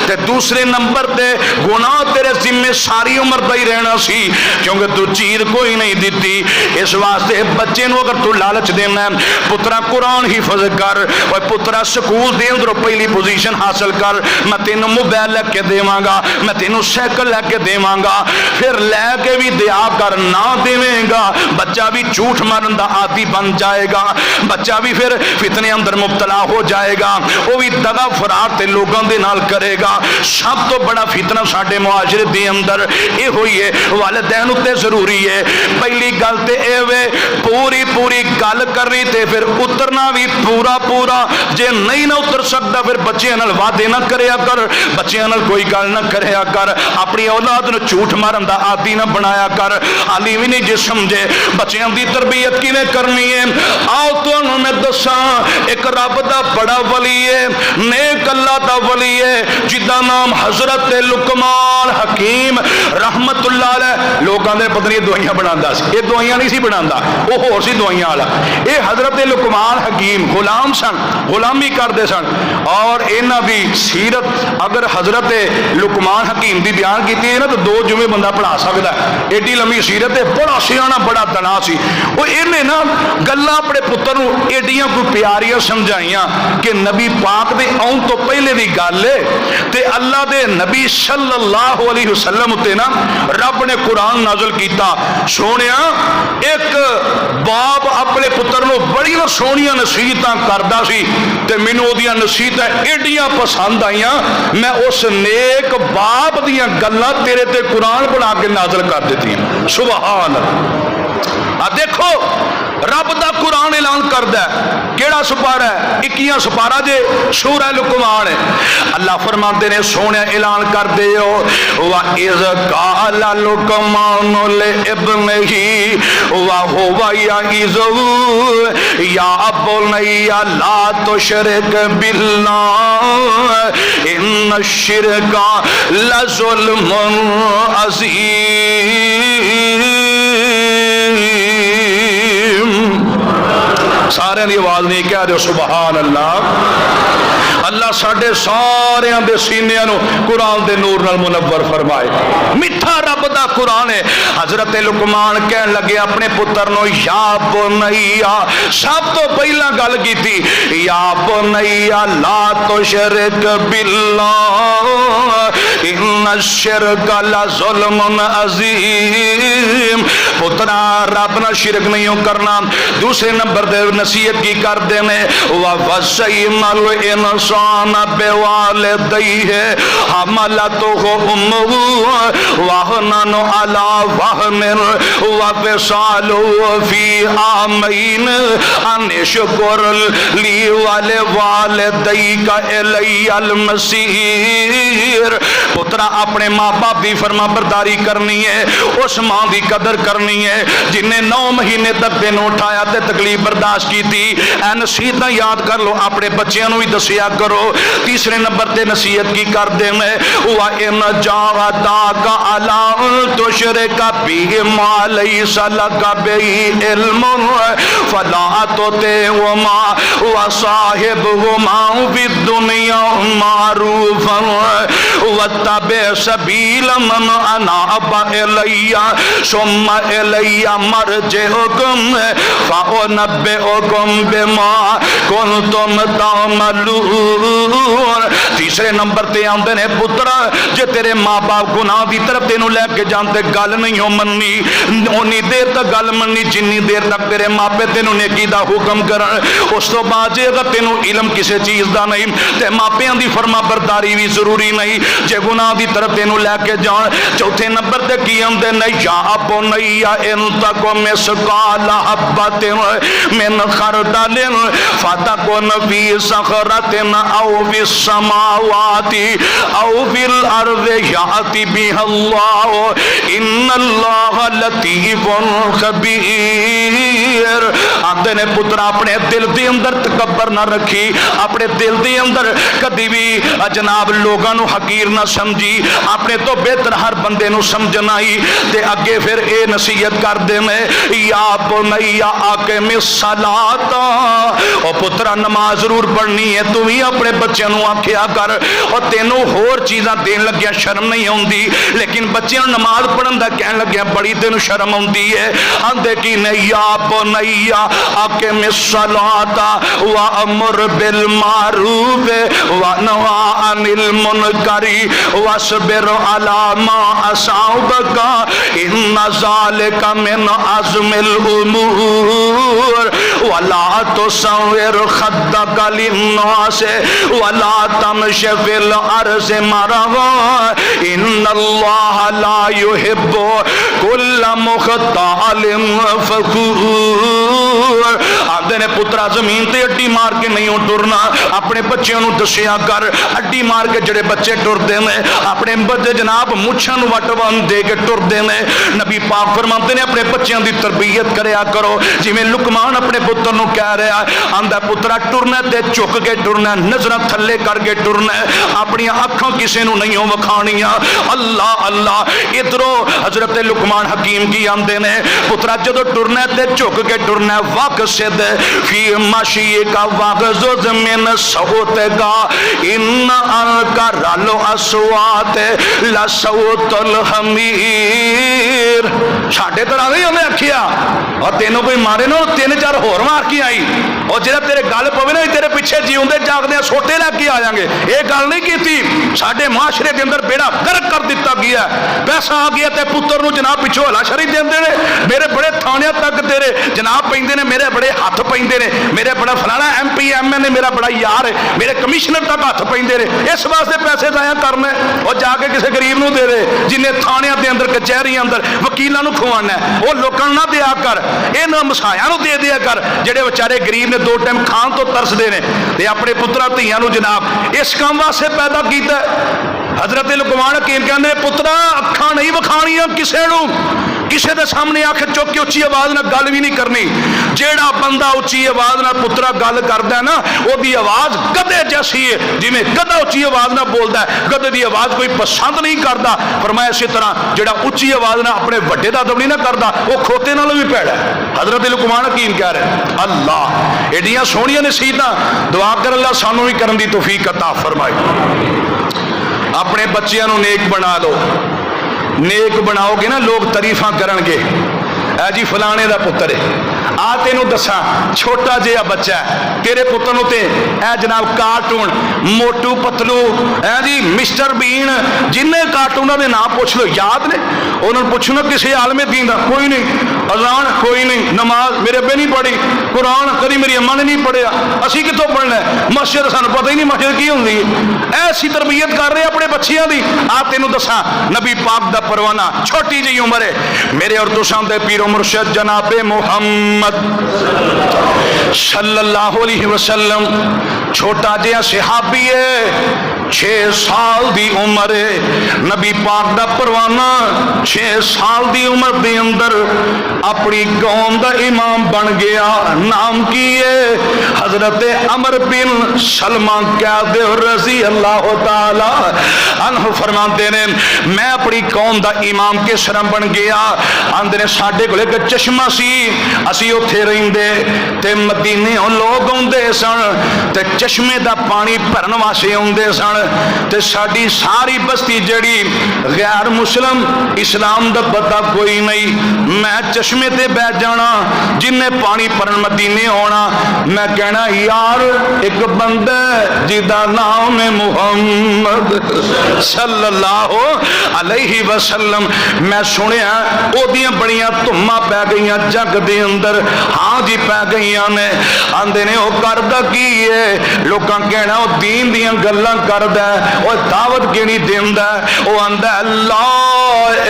ते दूसरे नंबर ते गुनाह तेरे जिम्मे सारी उम्र दा ही रहना सी, क्योंकि तू चीज कोई नहीं दिती। इस वास्ते बच्चे नू अगर तू लालच देना पुत्रा कुरान हिफज कर, और पुत्रा स्कूल दे अंदरों पहली पोजीशन हासिल कर, मैं तेन मोबाइल लैके देवांगा, मैं तेन साइकिल लैके देवांगा। फिर लैके भी दिया कर, ना देवेगा बच्चा भी झूठ मारन दा आदी बन जाएगा, बच्चा भी फिर फितने अंदर मुबतला हो जाएगा, वो भी दगा फरार ते लोगों दे नाल करेगा। सब तो बड़ा फितना साडे मुआशरे दे अंदर ये हुई है, वालिदैन उत्ते जरूरी है। पहली गल ते ए वे पूरी पूरी गल करनी ते फिर उतरना भी पूरा पूरा, जे नहीं ना उतर सकता फिर बच्चों नाल वादे ना करया कर, बच्चों नाल कोई गल ना करया कर, अपनी औलाद नूं झूठ मारन दा आदी ना बनाया कर। हाली भी नहीं जे समझे बच्चों की तरबियत किवें करनी है। आओ तुहानूं मैं दसा एक रब दा बड़ा वली है, नेक अल्लाह दा वली है जिदा नाम हजरत लुकमान हकीम रहमतुल्लाह अलैह। लोगों ने पता नहीं दवाइयां बनाता सी, ये दवाइयां नहीं सी बनाता, वो होर सी दवाइयां वाला। ये हजरत लुकमान हकीम गुलाम सन, गुलामी करते सन। और इन्हां दी सीरत अगर हजरत लुकमान हकीम की बयान की है ना तो 2 जुमे बंदा पढ़ा सकता है, एडी लंबी सीरत है। बड़ा सियाना बड़ा दना सी। वो इन्हें ना गल्लां अपने पुत्र नूं एडियां कोई प्यारियां समझाइयां कि नबी पाक दे आउण तो पहले दी गल है ते अल्लाह दे नबी सल्लल्लाहु अलैहि वसल्लम उत्ते ना रब ने कुरान नाज़िल कीता। सोनिया एक बाप अपने पुत्र नूं बड़ी सोहणियां नसीहतां करदा सी ते मैनूं ओहदियां नसीहतां एडियां पसंद आईयां, मैं उस नेक बाप दीयां गल्लां तेरे ते कुरान बना के नाज़िल कर दित्तियां। सुभान अल्लाह। देखो रब दा कुरान ऐलान करदा है, केड़ा सुपारा है? 21 सुपारा जे सूरह लुकमान है। अल्लाह फरमाते ने सोने ऐलान कर दे वा इज़ क़ाला लुकमान ले इब्निही वा हुवा याइज़ु या बुनय्या ला तुशरिक बिल्लाह इन्न शिरका लज़ुल्मुन अज़ीम। सारे की आवाज नहीं कह दो सुभान अल्लाह। अल्लाह साढ़े सारे दे सीनिया कुरान दे नूर नाल मुनव्वर फरमाए। मिठा रब दा कुरान है। हजरत लुकमान कह लगे अपने पुत्र नो या बुनैया, सब तो पहला गल की या बुनैया ला तुशरिक बिल्लाह इन्न शिरका लज़ुल्मुन अज़ीम। पुत्रा रब नाल शिरक नहीं करना। दूसरे नंबर दे नसीहत की कर देने वा वसैनल इंसान बिवालिदैहि हमलतहु उम्मुहु वहनन अला वहनिन व फिसालुहु फी आमैन अन शुकुर ली वलिवालिदैका इलैयल मसीर। पुत्रा अपने माँ बाप की फरमा बरदारी करनी है, उस माँ की कदर करनी है जिन्हें 9 महीने तक दिन उठाया ते तकलीफ बर्दाश्त की थी। ऐ नसीहत याद कर लो, अपने बच्चों भी दसिया करो। तीसरे नंबर ते नसीहत की कर दे में वा इन जादा अला तुशरिका बिही मा लैसा लका बिही इल्मुन फला तुतिहुमा व साहिबहुमा फिद दुनिया मारूफन वत्तबि सबील मन अनाबा इलैया सुम्मा इलैया मरजिउकुम फउनब्बिउकुम बिमा कुंतुम तामलून। तीसरे नंबर ते आंदे ने पुत्र जे तेरे माँ बाप गुनाह की तरफ तेन लैके जाते गल नहीं हो मननी, उन्नी देर तक गल मननी जिन्नी देर तक तेरे मापे तेन नेकी का हुक्म करन। उस तो बाद जे अगर तेन इलम किसी चीज़ का नहीं तो मापिया की फरमा बरदारी भी जरूरी नहीं जे गुनाह की तरफ तेन लैके जान। चौथे नंबर ते की आंदे ने या बुनैया इन तक मिसकाल हब्बतिन मिन खरदलिन फतकुन फी सखरतिन औ फिस समावाति औ फिल अर्दि याति बिहल्लाह इन्नल्लाह लतीफुन खबीर। आंदे ने पुत्रा अपने दिल के अंदर तकबर ना रखी, अपने दिल के अंदर कभी भी जनाब लोगों को हकीर ना समझी, अपने तो बेहतर हर बंदे को समझना ही। ते अगे फिर ये नसीहत कर देने या बुनैया आकिमिस सलाता, ओ पुत्रा नमाज जरूर पढ़नी है, तू भी अपने बच्चों को आख्या कर। और तेनों होर चीज़ां देन लग्या शर्म नहीं आती, लेकिन बच्चों नमाज पढ़न का कहन लग्या बड़ी तेन शर्म आती है। आंदे की नहीं या बुनैया आकिमिस सलाता व अमर बिल मारूफ व नहा अनिल मुनकरी वस्बिर अला मा असाबका इन्ना ज़ालिका मिन अज़्मिल उमूर वला तुसव्विर खद्दका लिन्नास वला तमशि फिल अर्ज़ि मरहा इन्नल्लाह ला युहिब्बु कुल्ला मुख्तालिन फखूर। आंदे ने पुत्रा जमीन ते अड्डी मार के नहीं टुरना, अपने बच्चों को दसिया कर। अड्डी मार के जड़े बच्चे टुरते हैं अपने बच्चे जनाब मुछां नूं वट वन दे के टुरते हैं। नबी पाक फरमाते ने अपने बच्चों की तरबियत करया करो, जिवें लुकमान अपने पुत्र नूं कह रहा आंदा पुत्रा टुरना ते झुक के टुरना, नजर थले करके टुरना, अपन अखां किसी नूं नहीं विखाणियां। अल्लाह अल्लाह। इधरों हजरत लुकमान हकीम की आंदे ने पुत्रा जदों टुरना ते झुक के टुरना वक़सिद फी मशीका वग़ज़ुज़ मिन सौतिका इन अलका रलो अस्वात लसौतुल हमीर। साडे तरह नहीं उन्हें आखिया और तेनों कोई मारे ना तीन चार होर मार के आई, और जो तेरे गल पवे ना तेरे पिछे जीवते जागदे सोटे लैके आ जाएंगे। ये गल नहीं की। साडे माशरे के अंदर बेड़ा गर्क कर दिता गया, पैसा आ गया तो पुत्र नूं जनाब पिछों हलाशरी देंदे ने। मेरे बड़े थानिया तक तेरे जनाब पैंदे ने, मेरे बड़े हाथ पैंदे ने, मेरे बड़ा फलाना MP MA ने मेरा बड़ा यार है, मेरे कमिश्नर तक हाथ पैंदे ने। इस वास्ते पैसे जाया करने और जाके किसी गरीब नूं दे दे, जिन्हें थानिया के अंदर कचहरी अंदर वकीलों को खुआना है, वो लोगों ना दिया कर, इन्होंने मसाया दे दिया कर, जेडे बेचारे गरीब ने दो टाइम खान तो तरसते हैं। ते अपने पुत्रा धियां नूं जनाब इस काम वास्ते पैदा किया। हजरत लुकमान हकीम कहते पुत्रा अखां नहीं विखाणियां किसे नूं, किसी के सामने आख चुक के उच्ची आवाज ना गल भी नहीं करनी। जेड़ा बंदा उच्ची आवाज ना पुत्रा गल करता है ना, उसकी आवाज गधे जैसी है, जिवें गधा उच्ची आवाज ना बोलता है, गधे की आवाज कोई पसंद नहीं करता। फरमाया इसी तरह जेड़ा उच्ची आवाज ना अपने वड्डे दा अदब नहीं ना करता, वो खोते नालों भी भैड़ा है। हजरत लुकमान हकीम कह रहे अल्लाह एडियां सोहणियां नसीहतां दुआ कर अल्लाह सानू भी करन दी तौफीक अता फरमाए। अपने बच्चों को नेक बना लो, नेक बनाओगे ना लोग तारीफा करनगे, ऐ जी फलाने का पुत्र है। आ तेनों दसा छोटा जिहा बच्चा है, तेरे पुत्र नूं ते ऐ जनाब कार्टून मोटू पतलू है जी मिस्टर बीन जिन्हें कार्टूनों के नाम पूछ लो याद ने, उन्होंने पूछना किसी आलमे दीन का कोई नहीं, अजान कोई नहीं, नमाज मेरे अब्बे नहीं पढ़ी, कुरान कभी मेरी अम्मा ने नहीं पढ़िया, असी कितों पढ़ना है, मस्जिद सानू पता ही नहीं मस्जिद की होंगी। ऐसी तरबियत कर रहे अपने बच्चियां की। आ तेनों दसा नबी पाक दा परवाना छोटी जी उम्र है, मेरे और तुसां दे पीरो मुर्शिद जनाबे मुहम्मद सल्लल्लाहु अलैहि वसल्लम छोटा जिहा सहाबी है, 6 साल की उम्र है। नबी पाक दा परवाना 6 साल की उम्र के अंदर अपनी कौम का इमाम बन गया। नाम की है हजरत अमर बिन सलमा कहते रजी अल्लाह ताला अन्हु फरमाते ने मैं अपनी कौम का इमाम किस तरह बन गया। आंदे ने साडे कोल एक चश्मा सी, असी उत्थे रहिंदे ते मदीने लोग आउंदे सन ते चश्मे का पानी भरन वास्ते आउंदे सन ते साडी सारी बस्ती जड़ी गैर मुस्लिम इस्लाम का पता कोई नहीं। मैं चश्मे ते बैठ जाना, जिन्हें पानी भरन मदीने आना, मैं कहना यार एक बंदा जिदा नाम है मुहम्मद सल्लल्लाहु अलैहि वसल्लम। मैं सुनिया ओदियां बड़ियां धुम्मा पै गई जग दे अंदर, हाँ जी पै गई ने। आंदे ने वो करदा की है, लोकां कहना वो दीन दियां गल्लां करदा, वो दावत किहड़ी देंदा, वो आंदा ला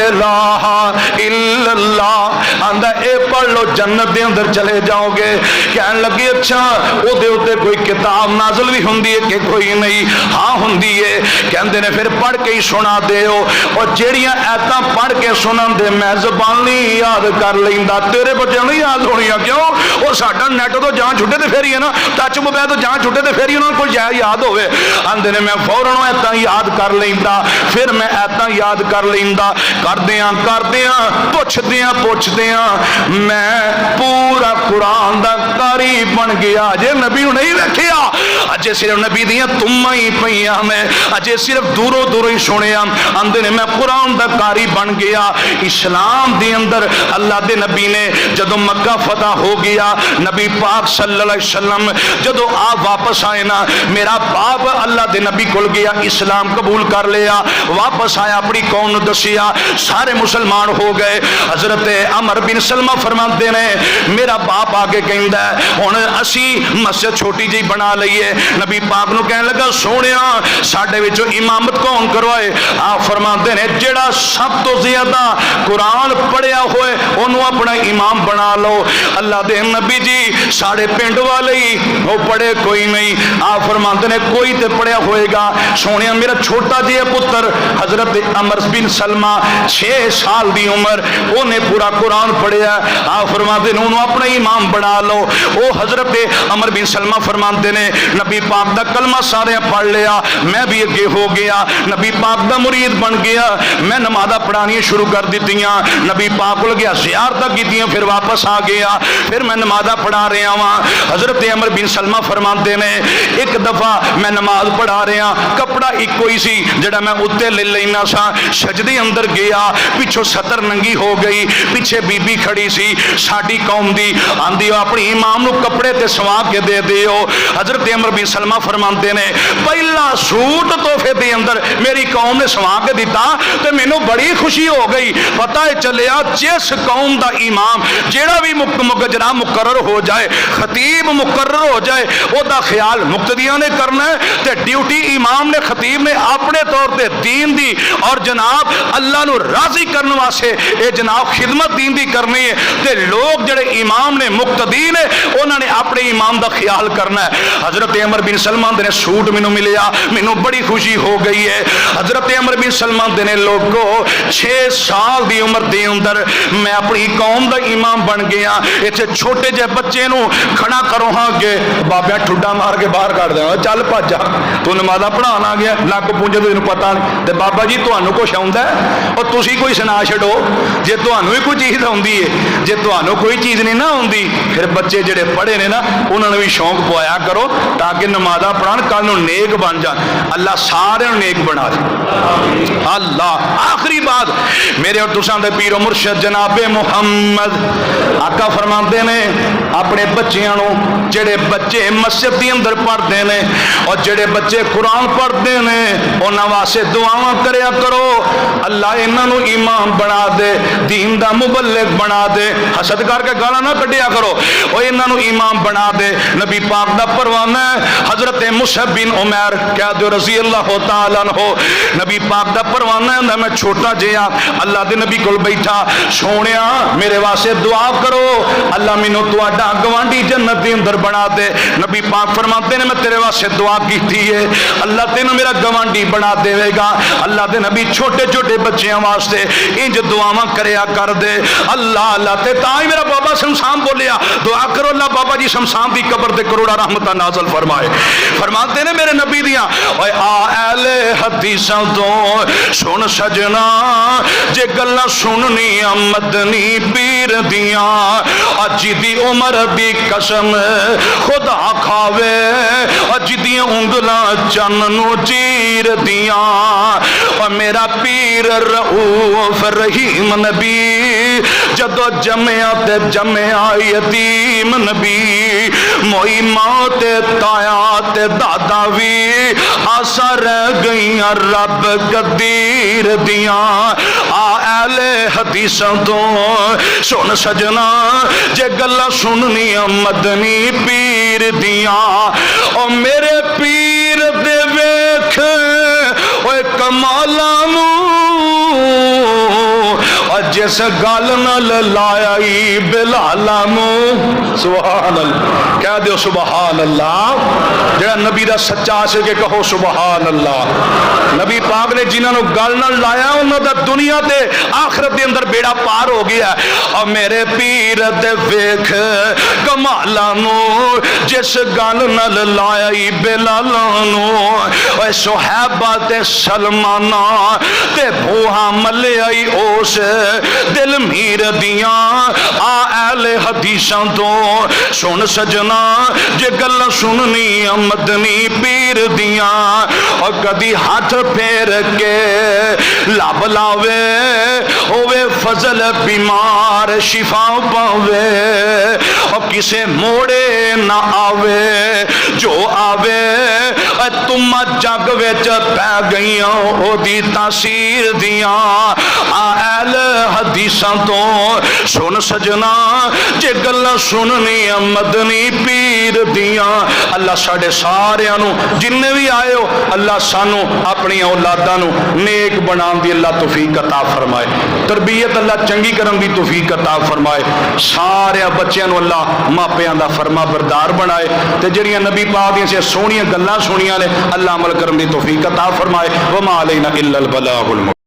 इलाहा इल्लल्लाह। आंदा ए पढ़ लो जन्नत दे अंदर चले जाओगे। कहन लगे अच्छा ओदे उत्ते कोई किताब नाज़िल भी हुंदी है कि कोई नहीं? हाँ हुंदी है। कहंदे ने फिर पढ़ के ही सुना दिओ। और जेड़ियां ऐतां पढ़ के सुनन दे मैं ज़बान नहीं याद कर लैंदा, तेरे बच्चों नहीं याद होनियां क्यों? वो साडा नैट तो जान छुट्टे तो फिर ही है ना, टच मोबाइल तो जान छुट्टे तो फिर ही उन्होंने कोई याद होवे। आंदे ने मैं फौरन ऐतां याद कर लैंदा, फिर मैं ऐतां याद कर लैंदा। करदियां पुछदियां मैं पूरा कुरान दा कारी बन गया। जे नबी नूं नहीं वेखिया, अजे सिर्फ नबी दियां तुम्मां ही पईयां, मैं अजे सिर्फ दूरों दूरों ही सुनिया। आंदे ने मैं कुरान दा कारी बन गया। इस्लाम दे अंदर अल्लाह दे नबी ने जदों मक्का फतह हो गया, नबी पाक सल्लल्लाहु अलैहि वसल्लम जदों आप वापस आए ना, मेरा बाप अल्लाह दे नबी कोल गया, इस्लाम कबूल कर लिया, वापस आया, अपनी कौम नूं दसिया, सारे मुसलमान हो गए। हजरत अमर बिन सलमा फरमाते ने मेरा बाप आके कहंदा हुण असी मस्जिद छोटी जी बना लईए। नबी पाक नूं कहन लगा सोहणिया साडे विचों इमामत कौन करवाए? आप फरमाते ने जेड़ा सब तो ज्यादा कुरान पढ़िया होए उन्होंने अपना इमाम बना लो। अल्लाह दे नबी जी साढ़े पिंड वाले ही वो पढ़े कोई नहीं। आप फरमाते ने कोई तो पढ़िया होएगा। सोने मेरा छोटा जिहा पुत्र हजरत अमर बिन सलमा 6 साल की उम्र, उन्हें पूरा कुरान पढ़िया। आप फरमाते ने उन्होंने अपना इमाम बना लो। वो हजरत अमर बिन सलमा फरमाते ने नबी पाक दा कलमा सारे पढ़ लिया, मैं भी अगे हो गया, नबी पाक दा मुरीद बन गया। मैं नमाज़ां पढ़ानियां शुरू कर दित्तियां, नबी पाक कोल गया, ज़ियारतां कीतियां, फिर वापस आ गया, फिर मैं नमाज़ां पढ़ा रहा वां। हजरत अमर बिन सलमा फरमाते ने एक दफ़ा मैं नमाज पढ़ा रहा, कपड़ा इको ही सी जिहड़ा मैं उत्ते ले लेना सा, सजदे अंदर गया, पिछों सतर नंगी हो गई, पिछे बीबी खड़ी सी साडी कौम दी, आंदी अपनी इमाम नूं कपड़े ते सवा के दे दिओ। हजरत अमर बिन सलमा फरमाते ने पहला सूट तोहफे दे अंदर मेरी कौम ने सवा के दिता तो मैनू बड़ी खुशी हो गई। पता है चलिया जिस कौम का इमाम जेड़ा भी जनाब मुकर्रर हो जाए, खतीब मुकर्रर हो जाए, उसका ख्याल मुक्तदियां ने करना है, तो ड्यूटी इमाम ने खतीब ने अपने तौर पर दीन दी और जनाब अल्लाह नू राजी करने वास्ते ये जनाब खिदमत दीन दी करनी है। तो लोग जड़े इमाम ने मुक्तदी ने उन्होंने अपने इमाम का ख्याल करना है। हजरत अमर बिन सलमान ने सूट मैनू मिलिया, मैनू बड़ी खुशी हो गई है। हजरत अमर बिन सलमान ने लोगों 6 साल की उम्र के अंदर मैं अपनी कौम का इमाम बन गया। इतने छोटे जे बच्चे नू खड़ा करो हाँ अगे बाबा ठुड्डा मार के बाहर कट देना, चल भज तू नमाज़ा पढ़ान आ गया, लक पूंजे तो तेन पता नहीं। तो बाबा जी तुहानू कुछ आउंदा और तुसी कोई सुना छड़ो, जे तुहानू ही कोई चीज़ आउंदी है, जे तुहानू कोई चीज़ नहीं ना आउंदी, फिर बच्चे जेडे पढ़े ने ना उन्होंने भी शौक पवाया करो ताकि नमाज़ा पढ़ान, कल नू नेक बन जान। अल्लाह सारे नेक बना दे। अल्लाह आखिरी बात मेरे और तुसां दे पीरो मुर्शद जनाबे मुहम्मद आका फरमाते ने अपने बच्चियां नू, जेड़े बच्चे मस्जिद के अंदर पढ़ते हैं और जेड़े बच्चे कुरान पढ़ते हैं उन्हां वास्ते दुआवां करया करो, अल्लाह इन्हां नू इमाम बना दे, दीन दा मुबल्लिग बना दे। हसद करके गालां ना कढ़िया करो, और इन्हां नू इमाम बना दे। नबी पाक दा परवाना हजरत मुसअब बिन उमैर कह दो रज़ी अल्लाह तआला अन्हु, नबी पाक दा परवाना है, मैं छोटा जिहा अल्लाह दे नबी कोल बैठा, सोनिया मेरे वास्ते दुआ करो अल्लाह मैनू तुहाडा गवांढी जन्नत दे अंदर बना दे। नबी पाक फरमाते ने मैं तेरे वास्ते दुआ कीती है, अल्लाह तेनू मेरा गवांढी बना देगा। अल्लाह दे नबी छोटे छोटे बच्चों वास्ते इंज दुआवां करया कर दे। अल्लाह अल्लाह ते ताई मेरा बाबा शमशान बोलिया दुआ करो अल्लाह बाबा जी शमशान की कब्र ते करोड़ा रहमतां नाज़िल फरमाए। फरमाते ने मेरे नबी दियां ओए आ अहले हदीसां तो सुन सजना जे गल्लां सुननियां मदनी पीर दियां, अज दी उमर दी कसम खुदा खावे, अज दी उंगलां चन्न नू चीर दियां। और मेरा पीर रऊफ रहीम नबी जदों जमया ते जमया यतीम नबी, मोई मां ते ताया ते दादा भी आसा रह गईयां रब कदीर दियां। आ अहले हदीसां तो सुन सजना जे गल्लां सुननियां मदनी पीर दियां। ओ मेरे पीर दे वेख ओए कमालां नू, ओ जिस गल नाल लाया बिलाला नूं सुभान अल्लाह कह दो सुभान अल्लाह जेड़ा नबी दा सच्चा आशिक है कहो सुभान अल्लाह नबी पाक ने जिन्होंने गल नाल लाया उन्हों दा दुनिया ते आखिरत दे अंदर बेड़ा पार हो गया और मेरे पीर दे वेख कमाला नूं जिस गल नाल लाया बिलाला नूं ओए सुहैबा ते सलमाना ते भूहा मलियाई उस दिल मीर दियां आ अहले हदीसां तो सुन सजना जे गल्लां सुननी मदनी पीर दियां और कदी हाथ फेर के लब लावे होवे फजल बीमार शिफा पावे और किसे मोड़े ना आवे जो आवे तुम जग विच पै गईयां ओदी तासीर दियां आल हदीसां तो सुन सजना जे गल्लां सुननी मदनी पीर दियां अल्लाह साडे सारियां नूं जिन्ने भी आए हो अल्लाह सानू अपनी औलादां नूं नेक बनाउण दी अल्लाह तौफीक अता फरमाए तरबियत अल्लाह चंगी करन दी तौफीक अता फरमाए सारे बच्चों नूं अल्लाह मापियां दा फरमा बरदार बनाए ते जिहड़ियां नबी पाक दी सोहणियां गल्लां सुनियां ने अल्लाह अमल करन दी तौफीक अता फरमाए वमा अलैना इल्लल बलागुल